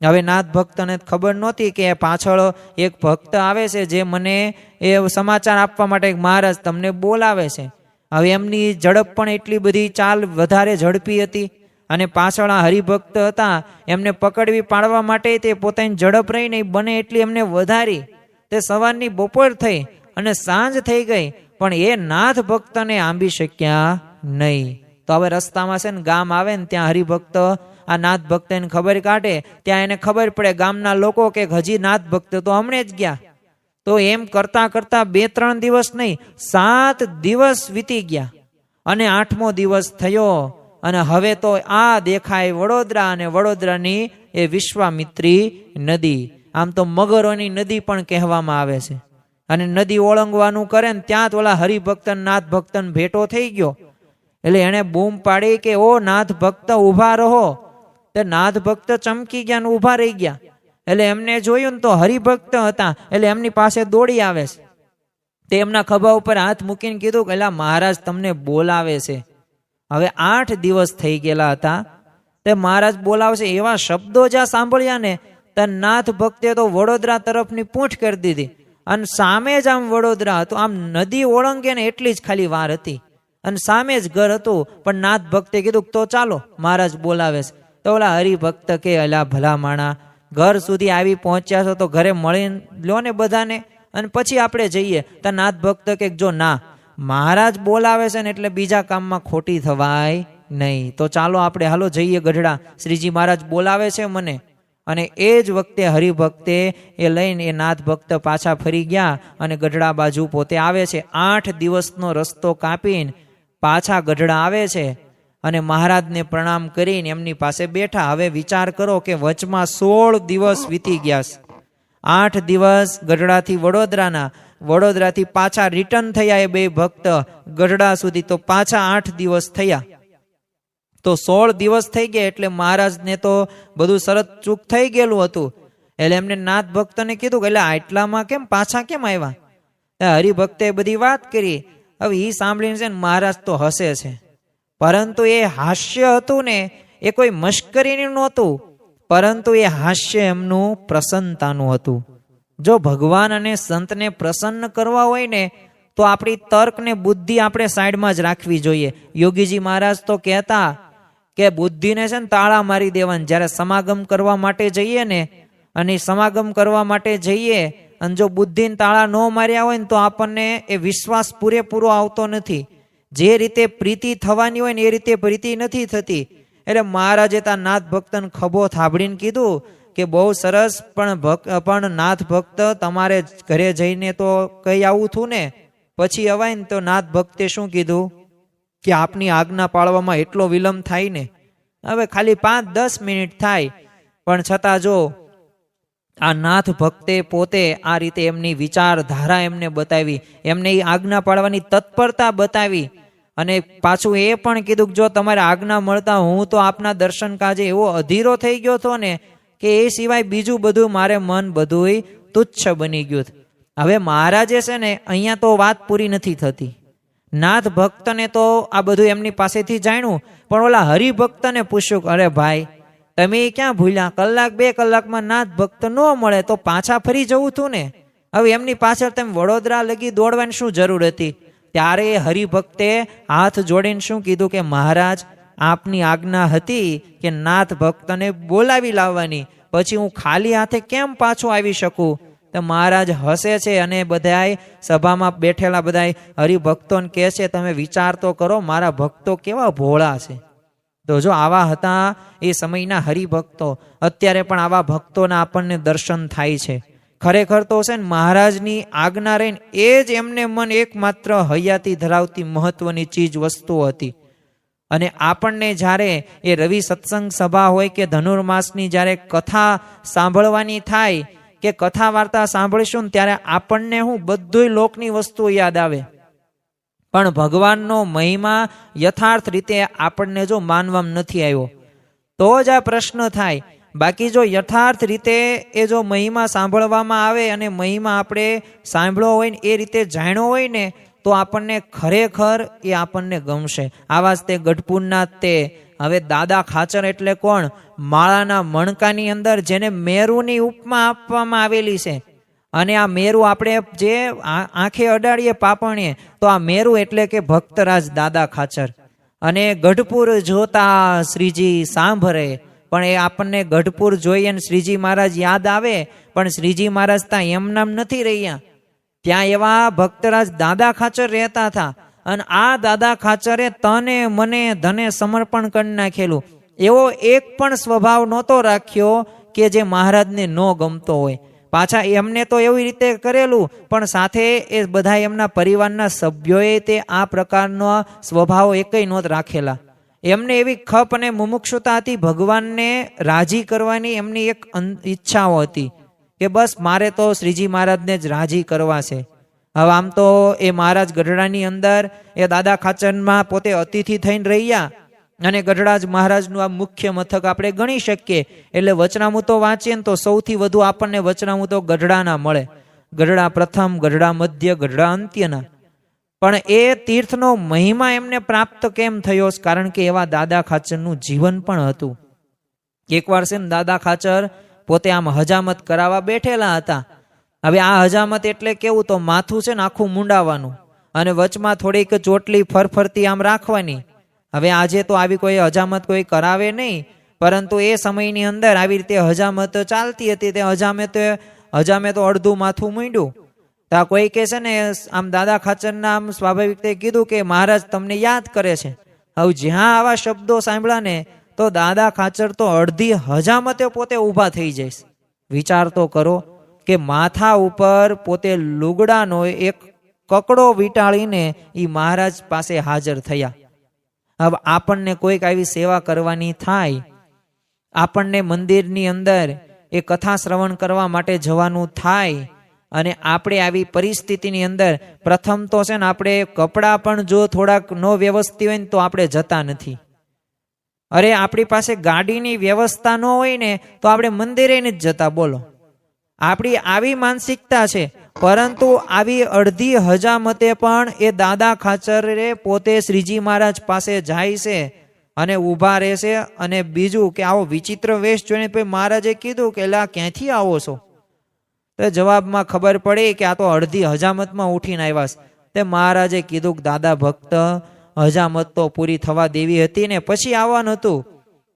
હવે નાથ ભક્તને ખબર નહોતી કે પાછળ એક ભક્ત આવે છે જે મને એ સમાચાર આપવા માટે મહારાજ તમને બોલાવે છે. હવે એમની ઝડપ પણ એટલી બધી, ચાલ વધારે ઝડપી હતી અને પાછળ આ હરિભક્ત હતા એમને પકડવી પાડવા માટે તે પોતાની ઝડપ રહી નહીં બને એટલી એમને વધારી. તે સવારની બપોર થઈ અને સાંજ થઈ ગઈ પણ એ નાથ ભક્તને આંબી શક્યા નહીં. તો હવે રસ્તામાં છે ને ગામ આવે ને ત્યાં હરિભક્ત આ નાથ ભક્તને ખબર કાઢે, ત્યાં એને ખબર પડે ગામના લોકો કે હજી નાથ ભક્ત તો હમણે જ ગયા. તો એમ કરતા કરતા 2-3 દિવસ નહીં 7 દિવસ વીતી ગયા અને 8મો દિવસ થયો અને હવે તો આ દેખાય વડોદરા અને વડોદરાની એ વિશ્વામિત્રી નદી. આમ તો મગરોની નદી પણ કહેવામાં આવે છે. અને નદી ઓળંગવાનું કરે ને ત્યાં જ ઓલા હરિભક્તન નાથ ભક્તન ભેટો થઈ ગયો. એટલે એને બૂમ પાડી કે ઓ નાથ ભક્ત ઊભા રહો. તે નાથ ભક્ત ચમકી ગયા ને ઊભા રહી ગયા. એટલે એમને જોયું ને તો હરિભક્ત હતા એટલે એમની પાસે દોડી આવે છે. તે એમના ખભા ઉપર હાથ મૂકીને કીધું કે એલા મહારાજ તમને બોલાવે છે. હવે 8 દિવસ થઈ ગયેલા હતા તે મહારાજ બોલાવે છે. એવા શબ્દો જ્યાં સાંભળ્યા ને ત્યાં નાથ ભક્તે તો વડોદરા તરફની પૂંછ કરી દીધી અને સામે જ આમ વડોદરા હતું. આમ નદી ઓળંગે ને એટલી જ ખાલી વાર હતી અને સામે જ ઘર હતું. પણ નાથ ભક્તે કીધું તો ચાલો મહારાજ બોલાવે છે. તો ઓલા હરિભક્ત કે અલા ભલા માણા, ઘર સુધી આવી પહોંચ્યા છો તો ઘરે મળી લો ને બધાને અને પછી આપણે જઈએ. તો નાથ ભક્ત કે જો ના, મહારાજ બોલાવે છે ને એટલે બીજા કામમાં ખોટી થવાય નહીં. તો ચાલો આપણે હાલો જઈએ ગઢડા, શ્રીજી મહારાજ બોલાવે છે મને. અને એ જ વખતે હરિભક્તે એ લઈને એ નાથ ભક્ત પાછા ફરી ગયા અને ગઢડા બાજુ પોતે આવે છે. 8 દિવસનો રસ્તો કાપીને પાછા ગઢડા આવે છે અને મહારાજને પ્રણામ કરીને એમની પાસે બેઠા. હવે વિચાર કરો કે વચમાં 16 દિવસ વીતી ગયા. 8 દિવસ ગઢડાથી વડોદરાના, વડોદરાથી પાછા રિટર્ન થયા એ બે ભક્ત ગઢડા સુધી, તો પાછા 8 દિવસ થયા. તો 16 દિવસ થઈ ગયા. એટલે મહારાજને તો બધું સરસ ચૂક થઈ ગયેલું હતું. એટલે એમને નાથ ભક્તને કીધું કે એટલે આટલામાં કેમ પાછા કેમ આવ્યા? હરિભક્તે બધી વાત કરી. હવે એ સાંભળીને છે ને મહારાજ તો હસે છે, પરંતુ એ હાસ્ય હતું ને એ કોઈ મશ્કરીનું નહોતું, પરંતુ એ હાસ્ય એમનું પ્રસન્નતાનું હતું. જો ભગવાન અને સંતને પ્રસન્ન કરવા હોય ને તો આપણી તર્ક ને બુદ્ધિ આપણે સાઈડમાં જ રાખવી જોઈએ. યોગીજી મહારાજ તો કહેતા કે બુદ્ધિને છે ને તાળા મારી દેવાની. જ્યારે સમાગમ કરવા માટે જઈએ ને અને સમાગમ કરવા માટે જઈએ અને જો બુદ્ધિને તાળા ન માર્યા હોય ને તો આપણને એ વિશ્વાસ પૂરેપૂરો આવતો નથી. જે રીતે પ્રીતિ થવાની હોય ને એ રીતે પ્રીતિ નથી થતી. એટલે મહારાજે તા નાથ ભક્તને ખભો થાબડીને કીધું કે બહુ સરસ, પણ નાથ ભક્ત તમારે ઘરે જઈને તો કઈ આવું થયું ને પછી અવાય ને. તો નાથ ભક્તે શું કીધું કે આપની આજ્ઞા પાળવામાં એટલો વિલંબ થાય ને, હવે ખાલી 5-10 મિનિટ થાય. પણ છતાં જો આ નાથ ભક્તે પોતે આ રીતે એમની વિચારધારા એમને બતાવી, એમને એ આજ્ઞા પાળવાની તત્પરતા બતાવી અને પાછું એ પણ કીધું કે જો તમારે આજ્ઞા મળતા હું તો આપના દર્શન કાજે એવો અધીરો થઈ ગયો હતો ને કે એ સિવાય બીજું બધું મારે મન બધું તુચ્છ બની ગયું. હવે મહારાજે છે ને અહીંયા તો વાત પૂરી નથી થતી. નાથ ભક્તને તો આ બધું એમની પાસેથી જાણ્યું, પણ ઓલા હરિભક્તને પૂછ્યું અરે ભાઈ તમે ક્યાં ભૂલ્યા? 1-2 કલાકમાં નાથ ભક્ત ન મળે તો પાછા ફરી જવું હતું ને. હવે એમની પાછળ તમે વડોદરા લગી દોડવાની શું જરૂર હતી? ત્યારે હરિભક્તે હાથ જોડીને શું કીધું કે મહારાજ આપની આજ્ઞા હતી કે નાથ ભક્તને બોલાવી લાવવાની, પછી હું ખાલી હાથે કેમ પાછો આવી શકું? તો મહારાજ હસે છે અને બધાય સભામાં બેઠેલા બધાય હરિભક્તોને કહે છે તમે વિચાર તો કરો મારા ભક્તો કેવા ભોળા છે. તો જો આવા હતા એ સમયના હરિભક્તો, અત્યારે પણ આવા ભક્તોના આપણને દર્શન થાય છે. ખરેખર તો છે ને મહારાજની આજ્ઞા રહીને એ જ એમને મન એકમાત્ર હયાતી ધરાવતી મહત્વની ચીજ વસ્તુ હતી. અને આપણને જ્યારે એ રવિ સત્સંગ સભા હોય કે ધનુર્માસની જ્યારે કથા સાંભળવાની થાય કે કથા વાર્તા સાંભળીશું ને ત્યારે આપણને હું બધુંય લોકની વસ્તુઓ યાદ આવે, પણ ભગવાનનો મહિમા યથાર્થ રીતે આપણને જો માનવામાં નથી આવ્યો તો જ આ પ્રશ્ન થાય. બાકી જો યથાર્થ રીતે એ જો મહિમા સાંભળવામાં આવે અને મહિમા આપણે સાંભળ્યો હોય ને એ રીતે જાણ્યો હોય ને તો આપણને ખરેખર એ આપણને ગમશે. આવા જ તે ગઢપુરના તે હવે દાદા ખાચર એટલે કોણ? માળાના મણકાની અંદર જેને મેરુની ઉપમા આપવામાં આવેલી છે. અને આ મેરુ આપણે જે આંખે અડાડીએ પાપણીએ તો આ મેરુ એટલે કે ભક્તરાજ દાદા ખાચર. અને ગઢપુર જોતા શ્રીજી સાંભળે, પણ એ આપણને ગઢપુર જોઈએ ને શ્રીજી મહારાજ યાદ આવે, પણ શ્રીજી મહારાજ ત્યાં એમનામ નથી રહ્યા. ત્યાં એવા ભક્તરાજ દાદા ખાચર રહેતા હતા. અને આ દાદા ખાચરે તને મને ધને સમર્પણ કરી નાખેલું. એવો એક પણ સ્વભાવ નહોતો રાખ્યો કે જે મહારાજને ન ગમતો હોય. પાછા એમને તો એવી રીતે કરેલું, પણ સાથે એ બધા એમના પરિવારના સભ્યોએ તે આ પ્રકારનો સ્વભાવ એકય નહોત રાખેલા. એમને એવી ખપ અને મુમુક્ષુતા હતી, ભગવાનને રાજી કરવાની એમની એક ઈચ્છાઓ હતી કે બસ મારે તો શ્રીજી મહારાજને જ રાજી કરવા છે. હવે આમ તો એ મહારાજ ગઢડાની અંદર એ દાદા ખાચરમાં પોતે અતિથિ થઈને રહ્યા અને ગઢડા જ મહારાજનું આ મુખ્ય મથક આપણે ગણી શકીએ. એટલે વચનામૃતો વાંચીએ ને તો સૌથી વધુ આપણને વચનામૃતો ગઢડાના મળે. ગઢડા પ્રથમ, ગઢડા મધ્ય, ગઢડા અંત્યના. પણ એ તીર્થનો મહિમા એમને પ્રાપ્ત કેમ થયો? કારણ કે એવા દાદા ખાચરનું જીવન પણ હતું. એકવાર છે ને દાદા ખાચર પોતે આમ હજામત કરાવવા બેઠેલા હતા. હવે આ હજામત એટલે કેવું? તો માથું છે ને આખું મુંડાવાનું અને વચમાં થોડીક ચોટલી ફરફરતી આમ રાખવાની. હવે આજે તો આવી કોઈ હજામત કોઈ કરાવે નહીં, પરંતુ એ સમયની અંદર આવી રીતે હજામત ચાલતી હતી. તે હજામે તો અડધું માથું મૂંડ્યું. તો કોઈ કે છે ને આમ દાદા ખાચરના આમ સ્વાભાવિક રીતે કીધું કે મહારાજ તમને યાદ કરે છે. હવે જ્યાં આવા શબ્દો સાંભળ્યા ને તો દાદા ખાચર તો અડધી હજામતે પોતે ઊભા થઈ જઈશ. વિચાર તો કરો કે માથા ઉપર પોતે લુગડાનો એક કકડો વીંટાળીને એ મહારાજ પાસે હાજર થયા. હવે આપણને કોઈક આવી સેવા કરવાની થાય, આપણને મંદિરની અંદર એ કથા શ્રવણ કરવા માટે જવાનું થાય અને આપણે આવી પરિસ્થિતિની અંદર પ્રથમ તો છે ને આપણે કપડાં પણ જો થોડાક ન વ્યવસ્થિત હોય ને તો આપણે જતા નથી. અરે આપણી પાસે ગાડીની વ્યવસ્થા ન હોય ને તો આપણે મંદિરે નથી જતા. બોલો, આપણી આવી માનસિકતા છે. પરંતુ આવી અડધી હજામતે પણ એ દાદા ખાચરે પોતે શ્રીજી મહારાજ પાસે જાય છે અને ઊભા રહેશે. અને બીજું કે આવો વિચિત્ર વેશ જોઈને પછી મહારાજે કીધું કે લા ક્યાંથી આવો છો? તો જવાબમાં ખબર પડી કે આ તો અડધી હજામતમાં ઉઠીને આવ્યા છે. તે મહારાજે કીધું કે દાદા ભક્ત, હજામત તો પૂરી થવા દેવી હતી ને પછી આવવાનું હતું.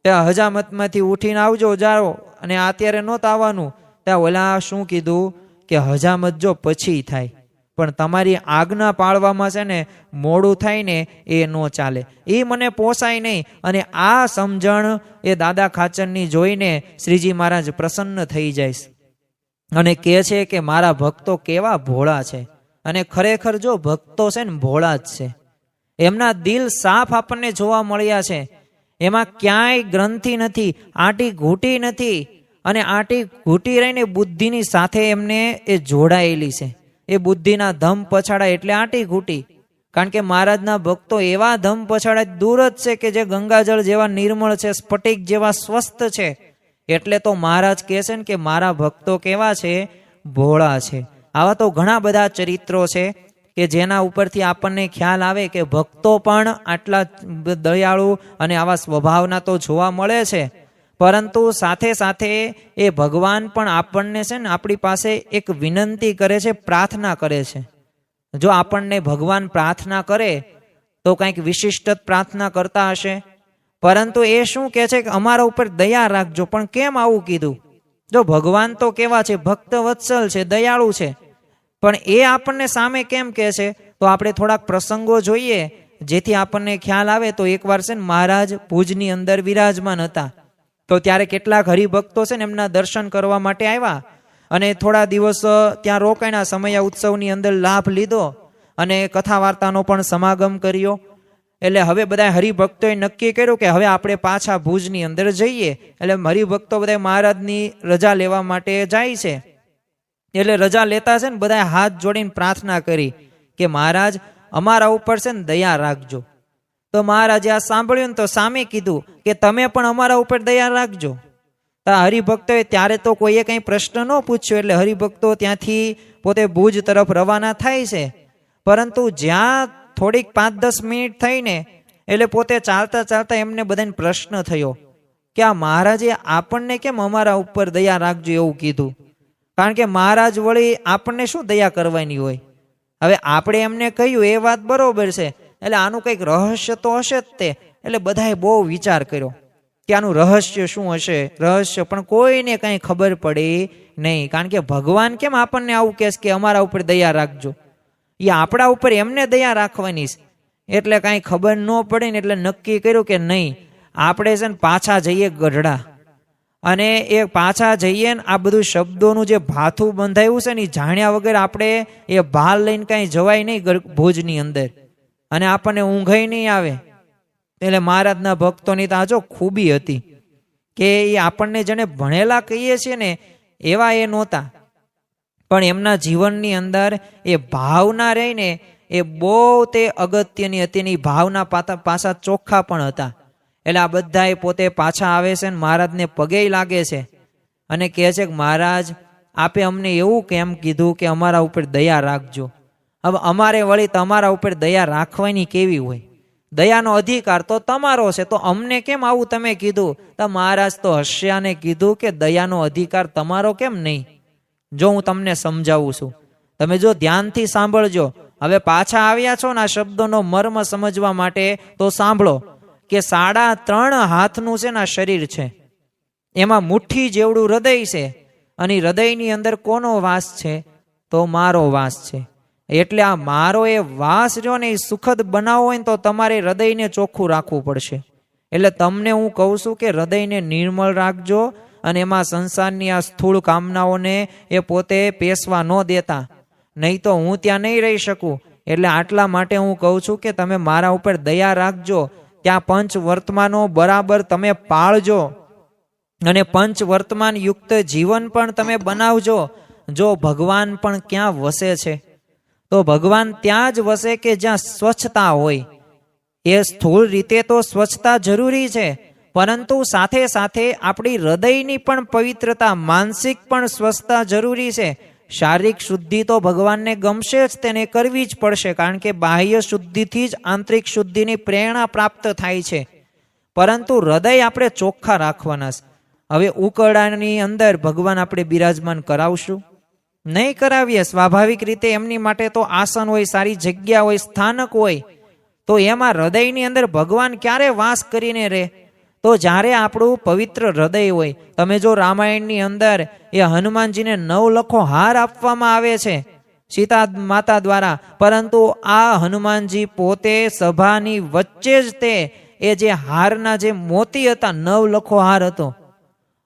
ત્યાં હજામતમાંથી ઉઠીને આવજો જાઓ, અને અત્યારે નહોતું આવવાનું. ત્યાં ઓલા શું કીધું કે હજામત જો પછી થાય, પણ તમારી આજ્ઞા પાળવામાં છે ને મોડું થાય ને એ ન ચાલે, એ મને પોસાય નહીં. અને આ સમજણ એ દાદા ખાચરની જોઈને શ્રીજી મહારાજ પ્રસન્ન થઈ જાય અને કહે છે કે મારા ભક્તો કેવા ભોળા છે. અને ખરેખર જો ભક્તો છે ને ભોળા જ છે. એમના દિલ સાફ આપણને જોવા મળ્યા છે. એમાં ક્યાંય ગ્રંથિ નથી, આંટી ઘૂંટી નથી. અને આંટી ઘૂંટી રહીને બુદ્ધિની સાથે એમને એ જોડાયેલી છે. એ બુદ્ધિના ધમ પછાડા એટલે આંટી ઘૂંટી. કારણ કે મહારાજના ભક્તો એવા ધમ પછાડા દૂર જ છે કે જે ગંગાજળ જેવા નિર્મળ છે, સ્ફટિક જેવા સ્વસ્થ છે. એટલે તો મહારાજ કહે છે ને કે મારા ભક્તો કેવા છે? ભોળા છે. આવા તો ઘણા બધા ચરિત્રો છે કે જેના ઉપરથી આપણને ખ્યાલ આવે કે ભક્તો પણ આટલા દયાળુ અને આવા સ્વભાવના તો જોવા મળે છે. પરંતુ સાથે સાથે એ ભગવાન પણ આપણને છે ને આપણી પાસે એક વિનંતી કરે છે, પ્રાર્થના કરે છે. જો આપણને ભગવાન પ્રાર્થના કરે તો કંઈક વિશિષ્ટ પ્રાર્થના કરતા હશે, પરંતુ એ શું કહે છે કે અમારા ઉપર દયા રાખજો. પણ કેમ આવું કીધું? જો ભગવાન તો કેવા છે? ભક્ત વત્સલ છે, દયાળુ છે. પણ એ આપણને સામે કેમ કહે છે? તો આપણે થોડાક પ્રસંગો જોઈએ જેથી આપણને ખ્યાલ આવે તો એકવાર છે ને મહારાજ ભુજની અંદર વિરાજમાન હતા. તો ત્યારે કેટલાક હરિભક્તો છે ને એમના દર્શન કરવા માટે આવ્યા અને થોડા દિવસ ત્યાં રોકાણા, સમયા ઉત્સવની અંદર લાભ લીધો અને કથા વાર્તાનો પણ સમાગમ કર્યો. એટલે હવે બધા હરિભક્તોએ નક્કી કર્યું કે હવે આપણે પાછા ભુજની અંદર જઈએ. એટલે હરિભક્તો બધા મહારાજની રજા લેવા માટે જાય છે. એટલે રજા લેતા છે ને બધા હાથ જોડીને પ્રાર્થના કરી કે મહારાજ અમારા ઉપર છે ને દયા રાખજો. તો મહારાજે આ સાંભળ્યું ને તો સામે કીધું કે તમે પણ અમારા ઉપર દયા રાખજો. તો હરિભક્તોએ ત્યારે તો કોઈએ કંઈ પ્રશ્ન ન પૂછ્યો, એટલે હરિભક્તો ત્યાંથી પોતે ભુજ તરફ રવાના થાય છે. પરંતુ જ્યાં થોડીક 5-10 મિનિટ થઈને એટલે પોતે ચાલતા ચાલતા એમને બધાને પ્રશ્ન થયો કે આ મહારાજે આપણને કેમ અમારા ઉપર દયા રાખજો એવું કીધું? કારણ કે મહારાજ વળી આપણને શું દયા કરવાની હોય? હવે આપણે એમને કહ્યું એ વાત બરોબર છે, એટલે આનું કંઈક રહસ્ય તો હશે જ તે. એટલે બધાએ બહુ વિચાર કર્યો કે આનું રહસ્ય શું હશે, રહસ્ય. પણ કોઈને કંઈ ખબર પડી નહીં. કારણ કે ભગવાન કેમ આપણને આવું કહે કે અમારા ઉપર દયા રાખજો? એ આપણા ઉપર એમને દયા રાખવાની છે. એટલે કાંઈ ખબર ન પડે ને એટલે નક્કી કર્યું કે નહીં, આપણે છે ને પાછા જઈએ ગઢડા. અને એ પાછા જઈએ ને આ બધું શબ્દોનું જે ભાથું બંધાયું છે ને એ જાણ્યા વગર આપણે એ ભાલ લઈને કાંઈ જવાય નહીં ભુજની અંદર, અને આપણને ઊંઘાઈ નહીં આવે. એટલે મહારાજના ભક્તોની તો આ જો ખૂબી હતી કે એ આપણને જેને ભણેલા કહીએ છીએ ને એવા એ નહોતા, પણ એમના જીવનની અંદર એ ભાવના રહીને એ બહુ તે અગત્યની હતી ને એ ભાવના પાછા ચોખ્ખા પણ હતા. એટલે આ બધા પોતે પાછા આવે છે ને મહારાજને પગે લાગે છે અને કહે છે કે મહારાજ આપે અમને એવું કેમ કીધું કે અમારા ઉપર દયા રાખજો? હવે અમારે વળી તમારા ઉપર દયા રાખવાની કેવી હોય? દયાનો અધિકાર તો તમારો છે, તો અમને કેમ આવું તમે કીધું? તો મહારાજ તો હસ્યાને કીધું કે દયાનો અધિકાર તમારો કેમ નહીં? જો હું તમને સમજાવું છું, તમે જો ધ્યાનથી સાંભળજો. હવે પાછા આવ્યા છો ને આ શબ્દોનો મર્મ સમજવા માટે, તો સાંભળો કે 3.5 હાથનું છે ને આ શરીર છે, એમાં મુઠ્ઠી જેવડું હૃદય છે, અને હૃદયની અંદર કોનો વાસ છે? તો મારો વાસ છે. એટલે આ મારો એ વાસ રહ્યો ને એ સુખદ બનાવવો હોય ને તો તમારે હૃદયને ચોખ્ખું રાખવું પડશે. એટલે તમને હું કહું છું કે હૃદયને નિર્મળ રાખજો, અને એમાં સંસારની આ સ્થૂળ કામનાઓને એ પોતે પેસવા ન દેતા, નહીં તો હું ત્યાં નહીં રહી શકું. એટલે આટલા માટે હું કહું છું કે તમે મારા ઉપર દયા રાખજો. ત્યાં પંચ વર્તમાનો બરાબર તમે પાળજો, અને પંચ વર્તમાન યુક્ત જીવન પણ તમે બનાવજો. જો ભગવાન પણ ક્યાં વસે છે? તો ભગવાન ત્યાં જ વસે કે જ્યાં સ્વચ્છતા હોય. એ સ્થૂળ રીતે તો સ્વચ્છતા જરૂરી છે, પરંતુ સાથે સાથે આપણી હૃદયની પણ પવિત્રતા, માનસિક પણ સ્વચ્છતા જરૂરી છે. શારીરિક શુદ્ધિ તો ભગવાનને ગમશે જ, તેને કરવી જ પડશે, કારણ કે બાહ્ય શુદ્ધિથી જ આંતરિક શુદ્ધિની પ્રેરણા પ્રાપ્ત થાય છે. પરંતુ હૃદય આપણે ચોખ્ખા રાખવાના છે. હવે ઉકરડાની અંદર ભગવાન આપણે બિરાજમાન કરાવશું? નહીં કરાવીએ. સ્વાભાવિક રીતે એમની માટે તો આસન હોય, સારી જગ્યા હોય, સ્થાનક હોય. તો એમાં હૃદયની અંદર ભગવાન ક્યારે વાસ કરીને રહે? તો જ્યારે આપણું પવિત્ર હૃદય હોય. તમે જો રામાયણની અંદર એ હનુમાનજીને 9 લખો હાર આપવામાં આવે છે સીતા માતા દ્વારા, પરંતુ આ હનુમાનજી પોતે સભાની વચ્ચે જ તે એ જે હારના જે મોતી હતા, 9 લખો હાર હતો,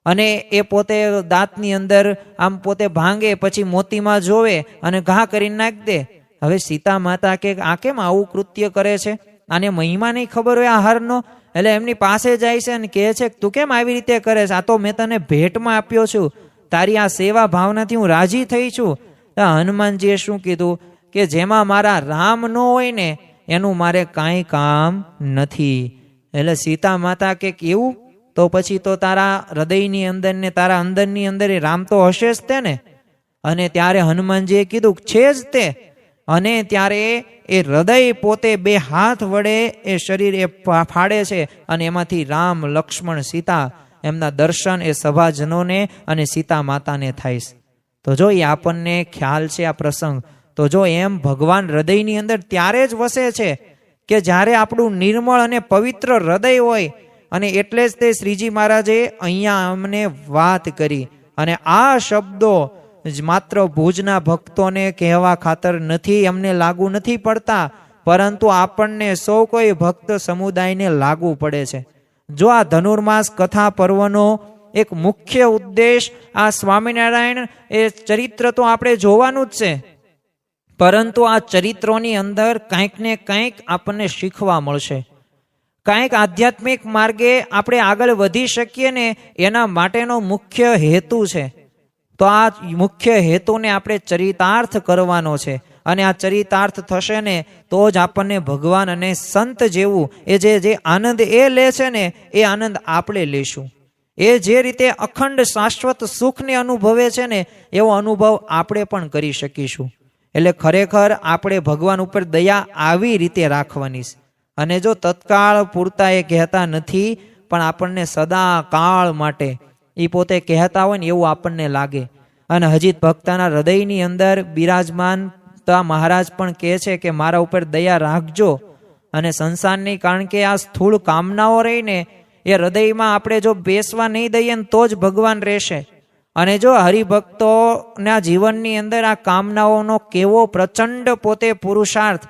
અને એ પોતે દાંતની અંદર આમ પોતે ભાંગે, પછી મોતીમાં જોવે અને ઘા કરીને નાખી દે. હવે સીતા માતા કે આ કેમ આવું કૃત્ય કરે છે? આને મહિમા નહીં ખબર હોય આ હારનો? એટલે એમની પાસે જાય છે અને કહે છે તું કેમ આવી રીતે કરે છે? આ તો મેં તને ભેટમાં આપ્યો છું, તારી આ સેવા ભાવનાથી હું રાજી થઈ છું. હનુમાનજીએ શું કીધું કે જેમાં મારા રામ ન હોય ને એનું મારે કાંઈ કામ નથી. એટલે સીતા માતા કે એવું? તો પછી તો તારા હૃદયની અંદર ને તારા અંદરની અંદર એ રામ તો હશે જ તે ને? અને ત્યારે હનુમાનજીએ કીધું છે જ તે. અને ત્યારે એ હૃદય પોતે 2 હાથ વડે એ શરીર એ ફાડે છે, અને એમાંથી રામ, લક્ષ્મણ, સીતા એમના દર્શન એ સભાજનોને અને સીતા માતાને થાય છે. તો જો એ આપણને ખ્યાલ છે આ પ્રસંગ, તો જો એમ ભગવાન હૃદયની અંદર ત્યારે જ વસે છે કે જ્યારે આપણું નિર્મળ અને પવિત્ર હૃદય હોય. અને એટલે જ તે શ્રીજી મહારાજે અહીંયા અમને વાત કરી. અને આ શબ્દો માત્ર ભુજના ભક્તોને કહેવા ખાતર નથી, એમને લાગુ નથી પડતા, પરંતુ આપણને સૌ કોઈ ભક્ત સમુદાયને લાગુ પડે છે. જો આ ધનુર્માસ કથા પર્વનો એક મુખ્ય ઉદ્દેશ આ સ્વામિનારાયણ એ ચરિત્ર તો આપણે જોવાનું જ છે, પરંતુ આ ચરિત્રોની અંદર કંઈક ને કંઈક આપણને શીખવા મળશે. કંઈક આધ્યાત્મિક માર્ગે આપણે આગળ વધી શકીએ ને એના માટેનો મુખ્ય હેતુ છે. તો આ મુખ્ય હેતુને આપણે ચરિતાર્થ કરવાનો છે, અને આ ચરિતાર્થ થશે ને તો જ આપણને ભગવાન અને સંત જેવું એ જે આનંદ એ લે છે ને એ આનંદ આપણે લેશું. એ જે રીતે અખંડ શાશ્વત સુખને અનુભવે છે ને એવો અનુભવ આપણે પણ કરી શકીશું. એટલે ખરેખર આપણે ભગવાન ઉપર દયા આવી રીતે રાખવાની છે. અને જો તત્કાળ પૂરતા એ કહેતા નથી, પણ આપણને સદા કાળ માટે એ પોતે કહેતા હોય ને એવું આપણને લાગે. અને હજી ભક્તના હૃદયની અંદર બિરાજમાન મહારાજ પણ કહે છે કે મારા ઉપર દયા રાખજો. અને સંસારની, કારણ કે આ સ્થૂળ કામનાઓ રહીને એ હૃદયમાં આપણે જો બેસવા નહીં દઈએ ને તો જ ભગવાન રહેશે. અને જો હરિભક્તોના જીવનની અંદર આ કામનાઓનો કેવો પ્રચંડ પોતે પુરુષાર્થ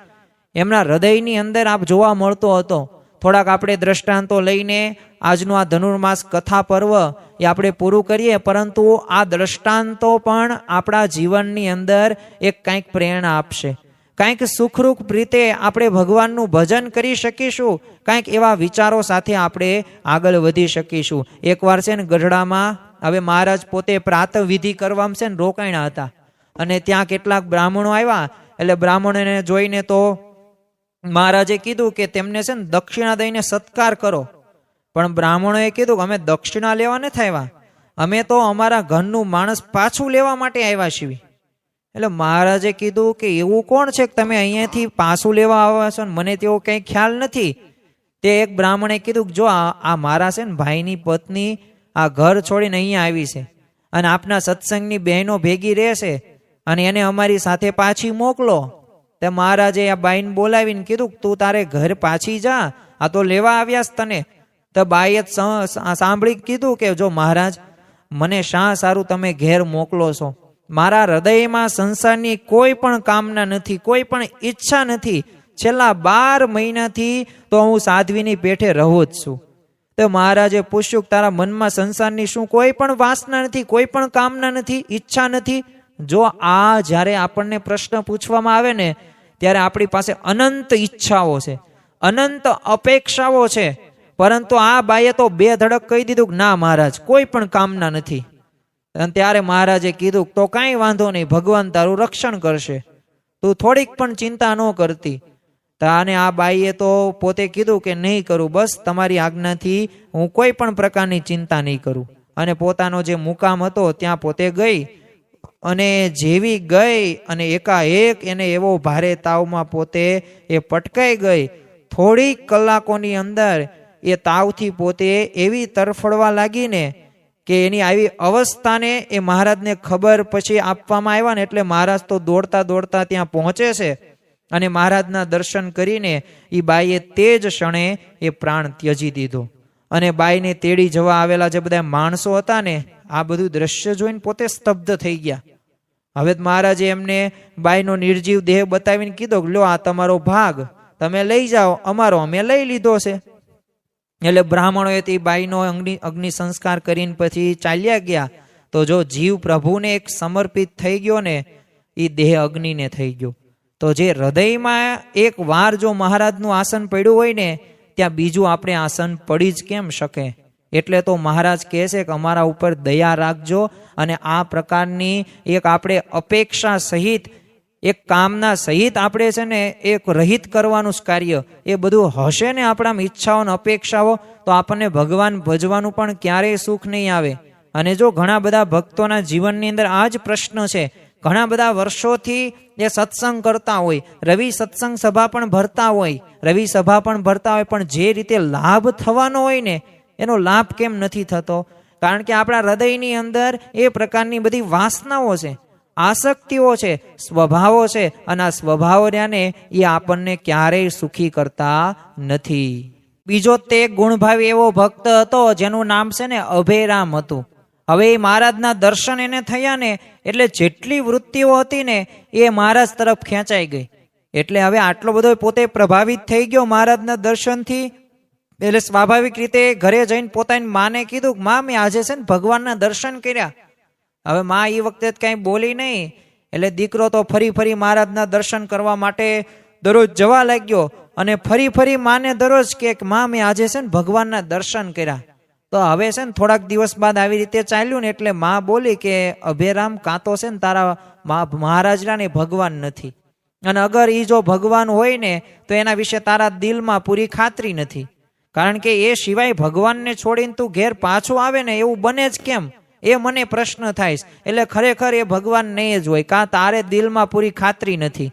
એમના હૃદયની અંદર આપ જોવા મળતો હતો. થોડાક આપણે દ્રષ્ટાંતો લઈને આજનું આ ધનુર્માસ કથા પર્વ એ આપણે પૂરું કરીએ, પરંતુ આ દ્રષ્ટાંતો પણ આપણા જીવનની અંદર એક કંઈક પ્રેરણા આપશે. કંઈક સુખરૂપ રીતે આપણે ભગવાનનું ભજન કરી શકીશું, કંઈક એવા વિચારો સાથે આપણે આગળ વધી શકીશું. એકવાર છે ને ગઢડામાં, હવે મહારાજ પોતે પ્રાતઃ વિધિ કરવામાં છે ને રોકાણા હતા, અને ત્યાં કેટલાક બ્રાહ્મણો આવ્યા. એટલે બ્રાહ્મણોને જોઈને તો મહારાજે કીધું કે તેમને છે ને દક્ષિણા દઈને સત્કાર કરો. પણ બ્રાહ્મણોએ કીધું કે અમે દક્ષિણા લેવા નથી આવ્યા, અમે તો અમારા ઘરનું માણસ પાછું લેવા માટે આવ્યા છીએ. એટલે મહારાજે કીધું કે એવું કોણ છે કે તમે અહીંયાથી પાછું લેવા આવ્યા છો ને મને તેવો કંઈ ખ્યાલ નથી. તે એક બ્રાહ્મણે કીધું કે જો આ મારા છે ને ભાઈની પત્ની આ ઘર છોડીને અહીંયા આવી છે, અને આપના સત્સંગની બહેનો ભેગી રહેશે, અને એને અમારી સાથે પાછી મોકલો. તે મહારાજે આ બાઈને બોલાવીને કીધું તું તારે ઘર પાછી જા, આ તો લેવા આવ્યા તને. તો બાઈએ સાંભળી કીધું કે જો મહારાજ, મને શા સારું તમે ઘેર મોકલો છો, મારા હૃદયમાં સંસારની કોઈ પણ કામના નથી, કોઈ પણ ઈચ્છા નથી. છેલ્લા 12 મહિનાથી તો હું સાધ્વીની પેઠે રહું જ છું. તો મહારાજે પૂછ્યું કે તારા મનમાં સંસારની શું કોઈ પણ વાસના નથી, કોઈ પણ કામના નથી, ઈચ્છા નથી? જો આ જ્યારે આપણને પ્રશ્ન પૂછવામાં આવે ને ત્યારે આપણી પાસે અનંત ઈચ્છાઓ છે, અનંત અપેક્ષાઓ છે, પરંતુ આ બાઈએ તો 2 ધડક કહી દીધું કે ના મહારાજ, કોઈ પણ કામના નથી. અને ત્યારે મહારાજે કીધું તો કાંઈ વાંધો નહીં, ભગવાન તારું રક્ષણ કરશે, તું થોડીક પણ ચિંતા ન કરતી. અને આ બાઈએ તો પોતે કીધું કે નહીં કરું, બસ તમારી આજ્ઞાથી હું કોઈ પણ પ્રકારની ચિંતા નહીં કરું. અને પોતાનો જે મુકામ હતો ત્યાં પોતે ગઈ, અને જેવી ગઈ અને એકાએક એને એવો ભારે તાવમાં પોતે એ પટકાઈ ગઈ. થોડીક કલાકોની અંદર એ તાવથી પોતે એવી તરફડવા લાગીને કે એની આવી અવસ્થાને એ મહારાજને ખબર પછી આપવામાં આવ્યા ને એટલે મહારાજ તો દોડતા દોડતા ત્યાં પહોંચે છે, અને મહારાજના દર્શન કરીને એ બાઈએ તે જ ક્ષણે એ પ્રાણ ત્યજી દીધો. અને બાઈને તેડી જવા આવેલા જે બધા માણસો હતા ને આ બધું દ્રશ્ય જોઈને પોતે સ્તબ્ધ થઈ ગયા. હવે મહારાજે એમને બાઈનો નિર્જીવ દેહ બતાવીને કીધો લો આ તમારો ભાગ, તમે લઈ જાઓ, અમારો અમે લઈ લીધો છે. એટલે બ્રાહ્મણોએ તે બાઈનો અગ્નિ સંસ્કાર કરીને પછી ચાલ્યા ગયા. તો જો જીવ પ્રભુને એક સમર્પિત થઈ ગયો ને એ દેહ અગ્નિને થઈ ગયો. તો જે હૃદયમાં એક વાર જો મહારાજનું આસન પડ્યું હોય ને ત્યાં બીજું આપણે આસન પડી જ કેમ શકે. એટલે તો મહારાજ કહે છે કે અમારા ઉપર દયા રાખજો, અને આ પ્રકારની એક આપણે અપેક્ષા સહિત, એક કામના સહિત આપણે છે ને એક રહિત કરવાનું કાર્ય એ બધું હશે ને આપણા ઈચ્છાઓ અને અપેક્ષાઓ, તો આપણને ભગવાન ભજવાનું પણ ક્યારેય સુખ નહીં આવે. અને જો ઘણા બધા ભક્તોના જીવનની અંદર આ જ પ્રશ્ન છે, ઘણા બધા વર્ષોથી એ સત્સંગ કરતા હોય, રવિ સત્સંગ સભા પણ ભરતા હોય, રવિ સભા પણ ભરતા હોય, પણ જે રીતે લાભ થવાનો હોય ને એનો લાભ કેમ નથી થતો? કારણ કે આપણા હૃદયની અંદર એ પ્રકારની બધી વાસનાઓ છે, આસક્તિઓ છે, સ્વભાવો છે, અને આ સ્વભાવો રહ્યાને એ આપણને ક્યારેય સુખી કરતા નથી. બીજો તે ગુણભાવી એવો ભક્ત હતો જેનું નામ છે ને અભયરામ હતું. હવે એ મહારાજના દર્શન એને થયા ને એટલે જેટલી વૃત્તિઓ હતી ને એ મહારાજ તરફ ખેંચાઈ ગઈ. એટલે હવે આટલો બધો પોતે પ્રભાવિત થઈ ગયો મહારાજના દર્શનથી, એટલે સ્વાભાવિક રીતે ઘરે જઈને પોતાની માને કીધું કે માં મેં આજે છે ને ભગવાનના દર્શન કર્યા. હવે માં એ વખતે કાંઈ બોલી નહીં, એટલે દીકરો તો ફરી ફરી મહારાજના દર્શન કરવા માટે દરરોજ જવા લાગ્યો અને ફરી ફરી માને દરરોજ કે માં મેં આજે છે ને ભગવાનના દર્શન કર્યા. તો હવે છે ને થોડાક દિવસ બાદ આવી રીતે ચાલ્યું ને એટલે માં બોલી કે અભેરામ કાં તો છે ને તારા મહારાજના ને ભગવાન નથી, અને અગર એ જો ભગવાન હોય ને તો એના વિશે તારા દિલમાં પૂરી ખાતરી નથી, કારણ કે એ સિવાય ભગવાનને છોડીને તું ઘેર પાછો આવે ને એવું બને જ કેમ, એ મને પ્રશ્ન થાય. એટલે ખરેખર એ ભગવાન નહીં જ હોય, કાં તારે દિલમાં પૂરી ખાતરી નથી.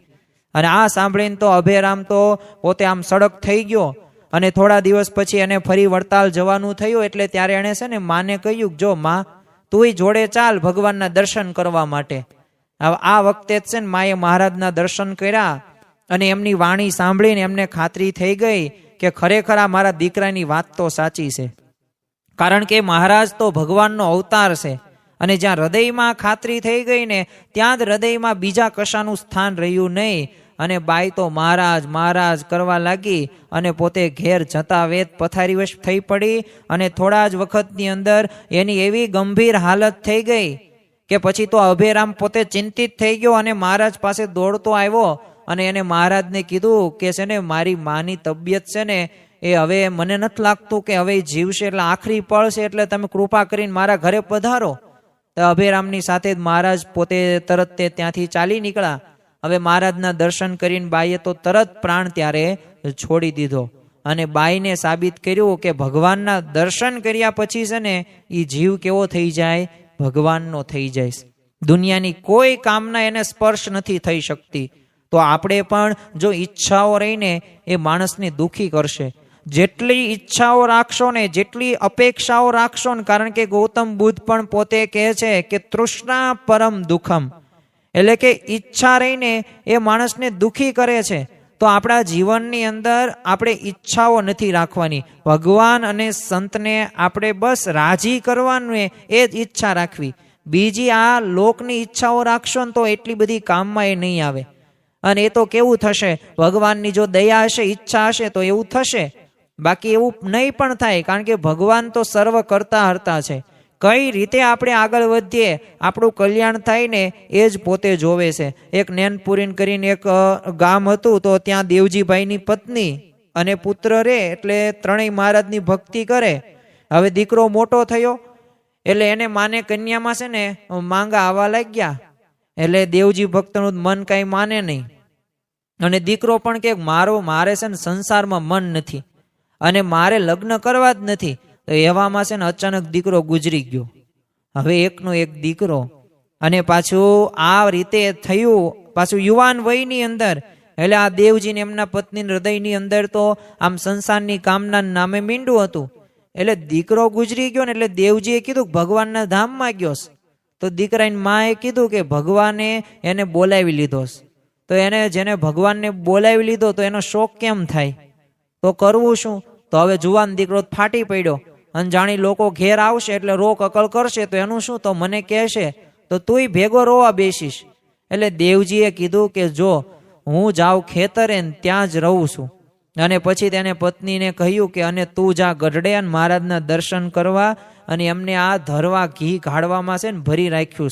અને આ સાંભળીને તો અભેરામ તો પોતે આમ સડક થઈ ગયો. અને થોડા દિવસ પછી એને ફરી વડતાલ જવાનું થયું, એટલે ત્યારે એણે છે ને માને કહ્યું જો માં તુંય જોડે ચાલ ભગવાનના દર્શન કરવા માટે. આ વખતે જ છે ને માએ મહારાજના દર્શન કર્યા અને એમની વાણી સાંભળીને એમને ખાતરી થઈ ગઈ કે ખરેખર આ મારા દીકરાની વાત તો સાચી છે, કારણ કે મહારાજ તો ભગવાનનો અવતાર છે. અને જ્યાં હૃદયમાં ખાતરી થઈ ગઈ ને ત્યાં જ હૃદયમાં બીજા કશાનું સ્થાન રહ્યું નહીં. અને બાઈ તો મહારાજ મહારાજ કરવા લાગી અને પોતે ઘેર જતા વેત પથારીવશ થઈ પડી. અને થોડા જ વખતની અંદર એની એવી ગંભીર હાલત થઈ ગઈ કે પછી તો અભેરામ પોતે ચિંતિત થઈ ગયો અને મહારાજ પાસે દોડતો આવ્યો અને એને મહારાજને કીધું કે છે ને મારી માની તબિયત છે ને એ હવે મને નથી લાગતું કે હવે જીવશે, એટલે આખરી પળ છે, એટલે તમે કૃપા કરીને મારા ઘરે પધારો. તો અભેરામની સાથે જ મહારાજ પોતે તરત તે ત્યાંથી ચાલી નીકળ્યા. હવે મહારાજના દર્શન કરીને બાઈએ તો તરત પ્રાણ ત્યારે છોડી દીધો. અને બાઈને સાબિત કર્યું કે ભગવાનના દર્શન કર્યા પછી છે ને એ જીવ કેવો થઈ જાય, ભગવાનનો થઈ જાય. દુનિયાની કોઈ કામના એને સ્પર્શ નથી થઈ શકતી. તો આપણે પણ જો ઈચ્છાઓ રહીને એ માણસને દુઃખી કરશે. જેટલી ઈચ્છાઓ રાખશો ને, જેટલી અપેક્ષાઓ રાખશો ને, કારણ કે ગૌતમ બુદ્ધ પણ પોતે કહે છે કે તૃષ્ણા પરમ દુઃખમ, એટલે કે ઈચ્છા રહીને એ માણસને દુઃખી કરે છે. તો આપણા જીવનની અંદર આપણે ઈચ્છાઓ નથી રાખવાની, ભગવાન અને સંતને આપણે બસ રાજી કરવાનું એ જ ઈચ્છા રાખવી. બીજી આ લોકની ઈચ્છાઓ રાખશો ને તો એટલી બધી કામમાં એ નહીં આવે. અને એ તો કેવું થશે, ભગવાનની જો દયા હશે, ઈચ્છા હશે તો એવું થશે, બાકી એવું નહીં પણ થાય, કારણ કે ભગવાન તો સર્વ કરતા હરતા છે. કઈ રીતે આપણે આગળ વધીએ, આપણું કલ્યાણ થાય ને એ જ પોતે જોવે છે. એક નેનપુરીન કરીને એક ગામ હતું, તો ત્યાં દેવજીભાઈની પત્ની અને પુત્ર રે, એટલે ત્રણેય મહારાજની ભક્તિ કરે. હવે દીકરો મોટો થયો એટલે એને માને કન્યામાં છે ને માંગા આવવા લાગ્યા. એટલે દેવજી ભક્તનું મન કાંઈ માને નહીં, અને દીકરો પણ કે મારે છે ને સંસારમાં મન નથી અને મારે લગ્ન કરવા જ નથી. તો એવામાં છે ને અચાનક દીકરો ગુજરી ગયો. હવે એકનો એક દીકરો, અને પાછું આ રીતે થયું પાછું યુવાન વયની અંદર. એટલે આ દેવજીને એમના પત્ની હૃદયની અંદર તો આમ સંસારની કામના નામે મીંડું હતું. એટલે દીકરો ગુજરી ગયો ને એટલે દેવજીએ કીધું ભગવાનના ધામમાં ગયો. તો દીકરાની માએ કીધું કે ભગવાને એને બોલાવી લીધો. તો એને જેને ભગવાનને બોલાવી લીધો તો એનો શોક કેમ થાય, તો કરવું શું? તો હવે જુવાન દીકરો ફાટી પડ્યો. અનજાણી લોકો ઘેર આવશે એટલે રો કકળ કરશે તો એનું શું, તો મને કહેશે તો તુંય ભેગો રોવા બેસીશ. એટલે દેવજીએ કીધું કે જો હું જાઉં ખેતરે ત્યાં જ રહું છું. અને પછી તેને પત્નીને કહ્યું કે અને તું જા ગઢડે અને મહારાજના દર્શન કરવા, અને એમને આ ધરવા ઘી ગાળવામાં છે ને ભરી રાખ્યું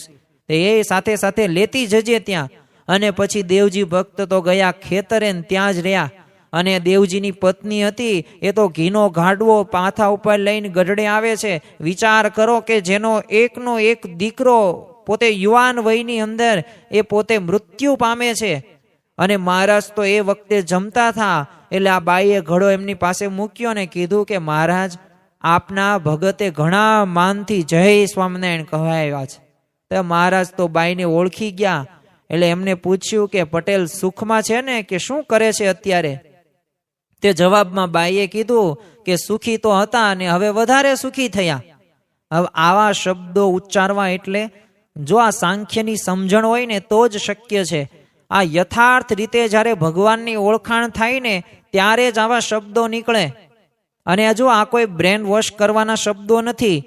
છે, એ સાથે સાથે લેતી જજે ત્યાં. અને પછી દેવજી ભક્ત તો ગયા ખેતરે ત્યાં જ રહ્યા. અને દેવજીની પત્ની હતી એ તો ઘીનો ગાડવો પાથા ઉપર લઈને ગઢડે આવે છે. વિચાર કરો કે જેનો એકનો એક દીકરો પોતે યુવાન વયની અંદર એ પોતે મૃત્યુ પામે છે. અને મહારાજ તો એ વખતે જમતા હતા. એટલે આ બાઈએ ઘડો એમની પાસે મૂક્યો ને કીધું કે મહારાજ આપના ભગતે ઘણા માનથી જય સ્વામિનારાયણ કહેવાયા છે. તો મહારાજ તો બાઈને ઓળખી ગયા. એટલે એમને પૂછ્યું કે પટેલ સુખમાં છે ને, કે શું કરે છે અત્યારે? તે જવાબમાં બાઈએ કીધું કે સુખી તો હતા અને હવે વધારે સુખી થયા. હવે આવા શબ્દો ઉચ્ચારવા એટલે જો આ સાંખ્યની સમજણ હોય ને તો જ શક્ય છે. આ યથાર્થ રીતે જ્યારે ભગવાનની ઓળખાણ થાય ને ત્યારે જ આવા શબ્દો નીકળે. અને હજુ આ કોઈ બ્રેન વોશ કરવાના શબ્દો નથી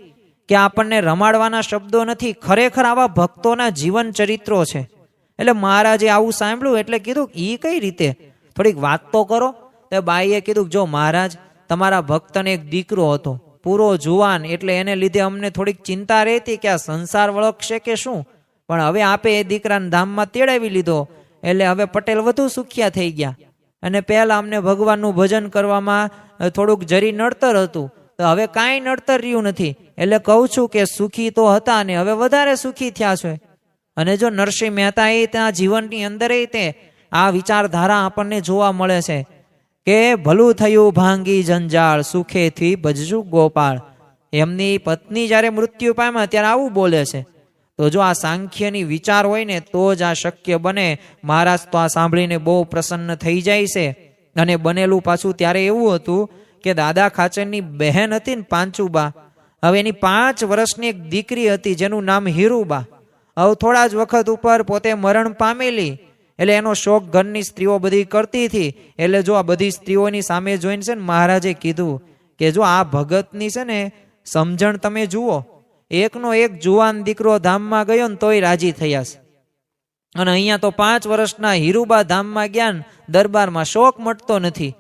કે આપણને રમાડવાના શબ્દો નથી. ખરેખર આવા ભક્તોના જીવન ચરિત્રો છે. એટલે મહારાજે આવું સાંભળ્યું એટલે કીધું એ કઈ રીતે, થોડીક વાત તો કરો. તો બાઈએ કીધું જો મહારાજ, તમારા ભક્તને એક દીકરો હતો, પૂરો જુવાન, એટલે એને લીધે અમને થોડીક ચિંતા રહેતી કે આ સંસાર વળગશે કે શું, પણ હવે આપે એ દીકરાને ધામમાં તેડાવી લીધો એટલે હવે પટેલ વધુ સુખિયા થઈ ગયા. અને પહેલા અમને ભગવાનનું ભજન કરવામાં થોડુંક જરી નડતર હતું, તો હવે કાંઈ નડતર રહ્યું નથી. એટલે કહું છું કે સુખી તો હતા ને હવે વધારે સુખી થયા છે. અને જો નરસિંહ મહેતા એ ત્યાં જીવનની અંદર તે આ વિચારધારા આપણને જોવા મળે છે કે ભલું થયું ભાંગી જંજાળ, સુખેથી ભજજુ ગોપાળ. એમની પત્ની જ્યારે મૃત્યુ પામ્યા ત્યારે આવું બોલે છે. તો જો આ સાંખ્યની વિચાર હોય ને તો જ આ શક્ય બને. મહારાજ તો આ સાંભળીને બહુ પ્રસન્ન થઈ જાય છે. અને બનેલું પાછું ત્યારે એવું હતું કે દાદા ખાચરની બહેન હતી ને પાંચુબા, હવે એની 5 વર્ષની એક દીકરી હતી જેનું નામ હીરુબા. હવે થોડા જ વખત ઉપર પોતે મરણ પામેલી, એટલે એનો શોખ ઘરની સ્ત્રીઓ બધી કરતી હતી. એટલે જો આ બધી સ્ત્રીઓની સામે જોઈને છે ને મહારાજે કીધું કે જો આ ભગતની છે ને સમજણ તમે જુઓ, એકનો એક જુવાન દીકરો ધામમાં ગયો ને તોય રાજી થયા છે, અને અહીંયા તો 5 વર્ષના હીરુબા ધામમાં ગયા ને દરબારમાં શોક મટતો નથી.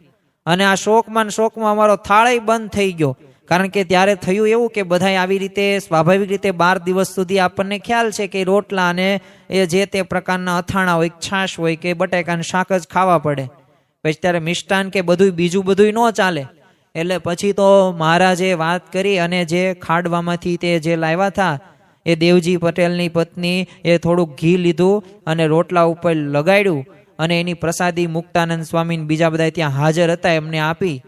અને આ શોકમાં અમારો થાળે બંધ થઈ ગયો. કારણ કે ત્યારે થયું એવું કે બધા આવી રીતે સ્વાભાવિક રીતે 12 દિવસ સુધી આપણને ખ્યાલ છે કે રોટલા અને એ જે તે પ્રકારના અથાણા હોય, છાશ હોય કે બટાકાનું શાક જ ખાવા પડે. પછી ત્યારે મિષ્ટાન કે બધું બીજું બધું ન ચાલે. એટલે પછી તો મહારાજે વાત કરી અને જે ખાડવામાંથી તે જે લાવ્યા હતા એ દેવજી પટેલની પત્ની એ થોડુંક ઘી લીધું અને રોટલા ઉપર લગાડ્યું અને એની પ્રસાદી મુક્તાનંદ સ્વામી બીજા બધા ત્યાં હાજર હતા એમને આપી.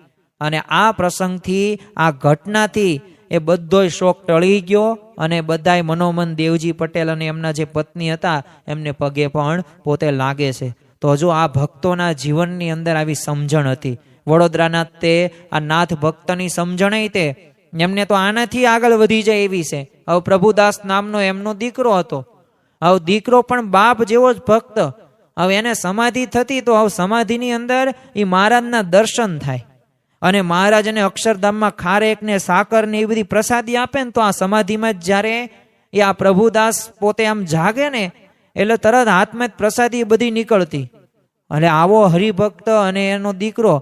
અને આ પ્રસંગથી, આ ઘટનાથી એ બધોય શોક ટળી ગયો અને બધાય મનોમન દેવજી પટેલ અને એમના જે પત્ની હતા એમને પગે પણ પોતે લાગે છે. તો જો આ ભક્તોના જીવનની અંદર આવી સમજણ હતી. વડોદરાના તે આ નાથ ભક્તની સમજણ તે એમને તો આનાથી આગળ વધી જાય એવી છે. હવે પ્રભુદાસ નામનો એમનો દીકરો હતો. હવે દીકરો પણ બાપ જેવો જ ભક્ત. હવે એને સમાધિ થતી તો હવે સમાધિની અંદર એ મહારાજના દર્શન થાય અને મહારાજ એને અક્ષરધામમાં ખારેક ને સાકર ને એ બધી પ્રસાદી આપે ને તો આ સમાધિમાં જ જ્યારે એ આ પ્રભુદાસ પોતે આમ જાગે ને એટલે તરત હાથમાં જ પ્રસાદી બધી નીકળતી. અને આવો હરિભક્ત અને એનો દીકરો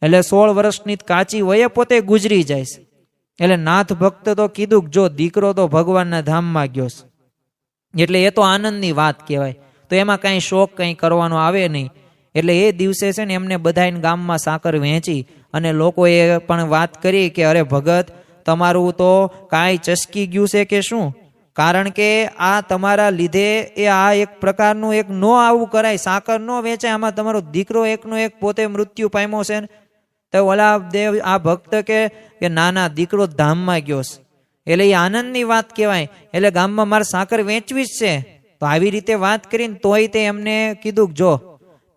એટલે 16 વર્ષની કાચી વયે પોતે ગુજરી જાય છે. એટલે નાથ ભક્ત તો કીધું જો દીકરો તો ભગવાનના ધામમાં ગયો છે, એટલે એ તો આનંદની વાત કહેવાય. તો એમાં કાંઈ શોખ કંઈ કરવાનો આવે નહીં. એટલે એ દિવસે છે ને એમને બધાને ગામમાં સાકર વહેંચી અને લોકોએ પણ વાત કરી કે અરે ભગત, તમારું તો કાંઈ ચસકી ગયું છે કે શું? કારણ કે આ તમારા લીધે એ આ એક પ્રકારનું એક નો આવું કરાય, સાકર નો વેચાય, આમાં તમારો દીકરો એકનો એક પોતે મૃત્યુ પામ્યો છે ને. તો ઓલા દેવ આ ભક્ત કે ના ના, દીકરો ધામમાં ગયો છે. એટલે એ આનંદની વાત કહેવાય. એટલે ગામમાં મારે સાકર વેચવી જ છે. તો આવી રીતે વાત કરીને તોય તે એમને કીધું જો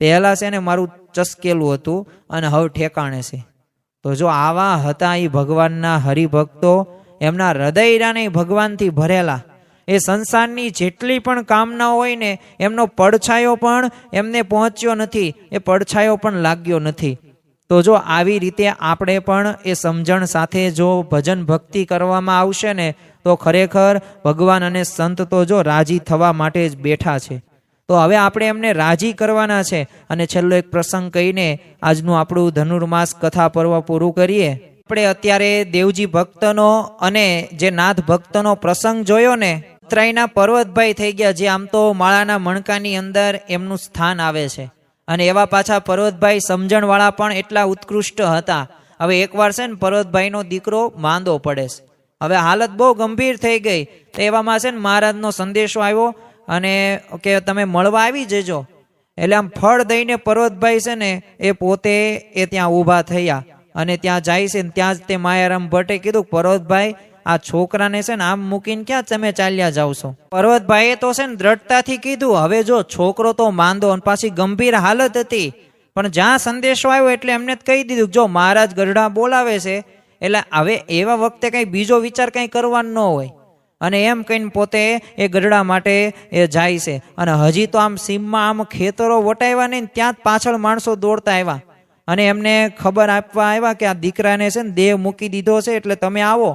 પહેલા છે ને મારું ચસકેલું હતું અને હવે ઠેકાણે છે. તો જો આવા હતા એ ભગવાનના હરિભક્તો, એમના હૃદયરાને ભગવાનથી ભરેલા. એ સંસારની જેટલી પણ કામના હોય ને એમનો પડછાયો પણ એમને પહોંચ્યો નથી, એ પડછાયો પણ લાગ્યો નથી. તો જો આવી રીતે આપણે પણ એ સમજણ સાથે જો ભજન ભક્તિ કરવામાં આવશે ને તો ખરેખર ભગવાન અને સંત તો જો રાજી થવા માટે જ બેઠા છે. તો હવે આપણે એમને રાજી કરવાના છે. અને છેલ્લો એક પ્રસંગ કહીને આજનું આપણું ધનુર્માસ કથા પર્વ પૂરું કરીએ. આપણે અત્યારે દેવજી ભક્તનો અને જે નાથ ભક્તનો પ્રસંગ જોયો ને, ઉત્તરાયણના પર્વતભાઈ થઈ ગયા, જે આમ તો માળાના મણકાની અંદર એમનું સ્થાન આવે છે. અને એવા પાછા પર્વતભાઈ સમજણવાળા પણ એટલા ઉત્કૃષ્ટ હતા. હવે એકવાર છે ને પર્વતભાઈનો દીકરો માંદો પડે છે. હવે હાલત બહુ ગંભીર થઈ ગઈ. તો એવામાં છે ને મહારાજનો સંદેશો આવ્યો અને કે તમે મળવા આવી જજો. એટલે આમ ફળ દઈને પર્વતભાઈ છે ને એ પોતે એ ત્યાં ઊભા થયા અને ત્યાં જાય છે ને ત્યાં જ તે માયારામ ભટ્ટે કીધું, પર્વતભાઈ આ છોકરાને છે ને આમ મૂકીને ક્યાં તમે ચાલ્યા જાવ છો? પર્વતભાઈએ તો છે ને દ્રઢતાથી કીધું, હવે જો છોકરો તો માંદો અને પાછી ગંભીર હાલત હતી, પણ જ્યાં સંદેશો આવ્યો એટલે એમને કહી દીધું જો મહારાજ ગરડા બોલાવે છે એટલે હવે એવા વખતે કઈ બીજો વિચાર કઈ કરવાનો ન હોય. અને એમ કહીને પોતે એ ગરડા માટે એ જાય છે. અને હજી તો આમ સીમમાં આમ ખેતરો વટાવ્યા નહીં, ત્યાં જ પાછળ માણસો દોડતા આવ્યા અને એમને ખબર આપવા આવ્યા કે આ દીકરાને છે ને દેહ મૂકી દીધો છે એટલે તમે આવો.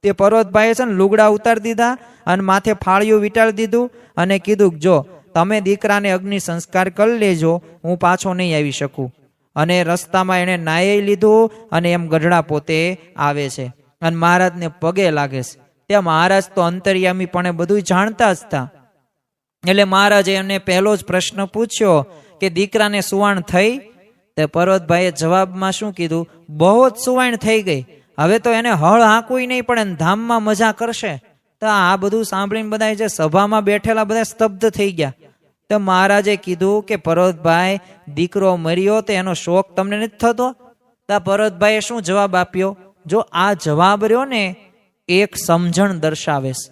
તે પર્વતભાઈએ છે ને લુગડા ઉતારી દીધા અને માથે ફાળિયું વીંટાળી દીધું અને કીધું જો તમે દીકરાને અગ્નિ સંસ્કાર કરી લેજો, હું પાછો નહીં આવી શકું. અને રસ્તામાં એણે નાહી લીધું અને એમ ગઢડા પોતે આવે છે અને મહારાજને પગે લાગે છે. ત્યાં મહારાજ તો અંતર્યામી પણ બધું જાણતા જ હતા. એટલે મહારાજે એમને પહેલો જ પ્રશ્ન પૂછ્યો કે દીકરાને સુવાણ થઈ? તે પર્વતભાઈએ જવાબમાં શું કીધું? બહુ જ સુવાણ થઈ ગઈ, હવે તો એને હળ હાંકવું નહીં પડે, ધામમાં મજા કરશે. તો આ બધું સાંભળીને બધા જે સભામાં બેઠેલા બધા સ્તબ્ધ થઈ ગયા. તો મહારાજે કીધું કે પર્વતભાઈ, દીકરો મર્યો તો એનો શોક તમને નથી થતો? તો પર્વતભાઈએ શું જવાબ આપ્યો? જો આ જવાબ રહ્યો ને એક સમજણ દર્શાવે છે.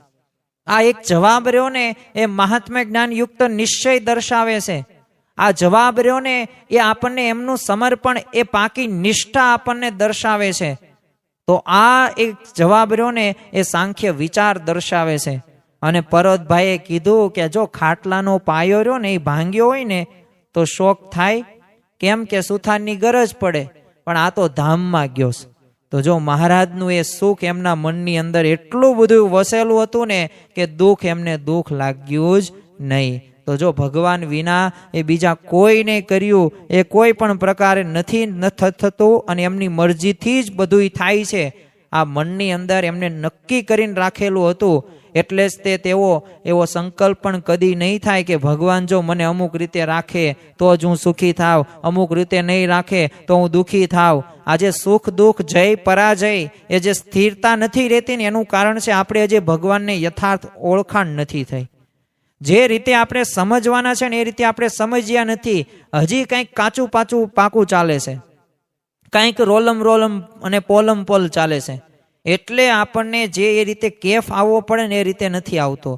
આ એક જવાબ રહ્યો ને એ મહાત્મ્ય જ્ઞાન યુક્ત નિશ્ચય દર્શાવે છે. આ જવાબ રહ્યો ને એ આપણને એમનું સમર્પણ, એ પાકી નિષ્ઠા આપણને દર્શાવે છે. તો આ એક જવાબ રહ્યો ને એ સાંખ્ય વિચાર દર્શાવે છે. અને પર્વતભાઈએ કીધું કે જો ખાટલાનો પાયો રહ્યો ને એ ભાંગ્યો હોય ને તો શોક થાય, કેમ કે સુથારની ગરજ પડે, પણ આ તો ધામમાં ગયો છે. તો જો મહારાજનું એ સુખ એમના મનની અંદર એટલું બધું વસેલું હતું ને કે દુઃખ એમને દુઃખ લાગ્યું જ નહીં. તો જો ભગવાન વિના એ બીજા કોઈને કર્યું એ કોઈ પણ પ્રકારે નથી થતું અને એમની મરજીથી જ બધું થાય છે. આ મનની અંદર એમને નક્કી કરીને રાખેલું હતું. એટલે જ તેવો એવો સંકલ્પ પણ કદી નહીં થાય કે ભગવાન જો મને અમુક રીતે રાખે તો જ હું સુખી થાવ, અમુક રીતે નહીં રાખે તો હું દુઃખી થાવ. આજે સુખ દુઃખ જય પરાજય એ જે સ્થિરતા નથી રહેતી ને એનું કારણ છે આપણે હજી ભગવાનને યથાર્થ ઓળખાણ નથી થઈ. જે રીતે આપણે સમજવાના છે ને એ રીતે આપણે સમજ્યા નથી. હજી કંઈક કાચું પાકું ચાલે છે, કંઈક રોલમ અને પોલ ચાલે છે. એટલે આપણને જે એ રીતે કેફ આવવો પડે ને એ રીતે નથી આવતો.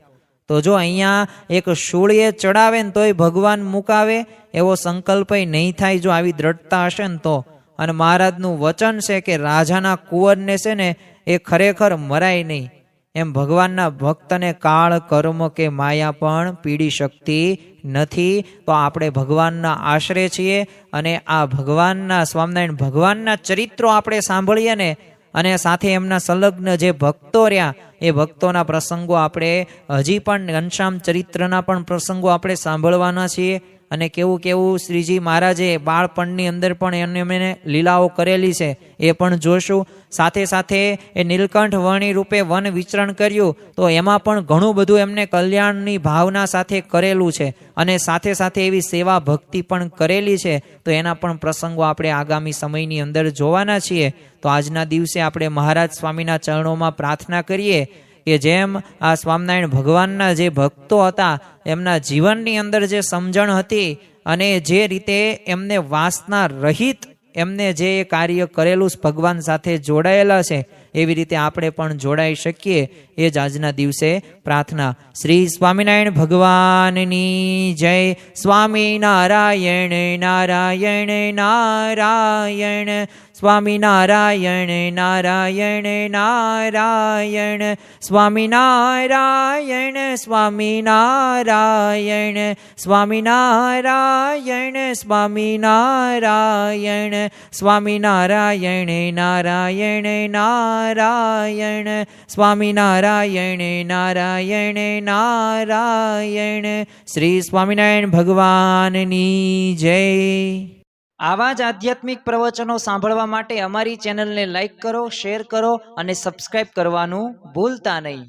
તો જો અહીંયા એક શૂળીએ ચડાવે ને તોય ભગવાન મુકાવે એવો સંકલ્પ નહીં થાય જો આવી દ્રઢતા હશે ને તો. અને મહારાજનું વચન છે કે રાજાના કુંવરને છે ને એ ખરેખર મરાય નહીં. એમ ભગવાનના ભક્તને કાળ કર્મ કે માયા પણ પીડી શકતી નથી. તો આપણે ભગવાનના આશરે છીએ અને આ ભગવાનના સ્વામિનારાયણ ભગવાનના ચરિત્રો આપણે સાંભળીએ ને અને સાથે એમના સંલગ્ન જે ભક્તો રહ્યા એ ભક્તોના પ્રસંગો આપણે હજી પણ ઘનશ્યામ ચરિત્રના પણ પ્રસંગો આપણે સાંભળવાના છીએ. અને કેવું શ્રીજી મહારાજે બાળપણની અંદર પણ એમને લીલાઓ કરેલી છે એ પણ જોશું. સાથે સાથે એ નીલકંઠ વર્ણી રૂપે વન વિચરણ કર્યું તો એમાં પણ ઘણું બધું એમને કલ્યાણની ભાવના સાથે કરેલું છે. અને સાથે સાથે એવી સેવા ભક્તિ પણ કરેલી છે. તો એના પણ પ્રસંગો આપણે આગામી સમયની અંદર જોવાના છીએ. તો આજના દિવસે આપણે મહારાજ સ્વામીના ચરણોમાં પ્રાર્થના કરીએ કે જેમ આ સ્વામિનારાયણ ભગવાનના જે ભક્તો હતા એમના જીવનની અંદર જે સમજણ હતી અને જે રીતે એમને વાસના રહિત એમને જે કાર્ય કરેલું ભગવાન સાથે જોડાયેલા છે એવી રીતે આપણે પણ જોડાઈ શકીએ એ જ આજના દિવસે પ્રાર્થના. શ્રી સ્વામિનારાયણ ભગવાનની જય. સ્વામિનારાયણ નારાયણ નારાયણ સ્વામિનારાયણ નારાયણ નારાયણ સ્વામિનારાયણ સ્વામિનારાયણ સ્વામિનારાયણ સ્વામિનારાયણ સ્વામિનારાયણ નારાયણ નારાયણ સ્વામિનારાયણ નારાયણ નારાયણ. શ્રી સ્વામિનારાયણ ભગવાનની જય. આવા જ આધ્યાત્મિક પ્રવચનો સાંભળવા માટે અમારી ચેનલને લાઈક કરો, શેર કરો અને સબસ્ક્રાઇબ કરવાનું ભૂલતા નહીં.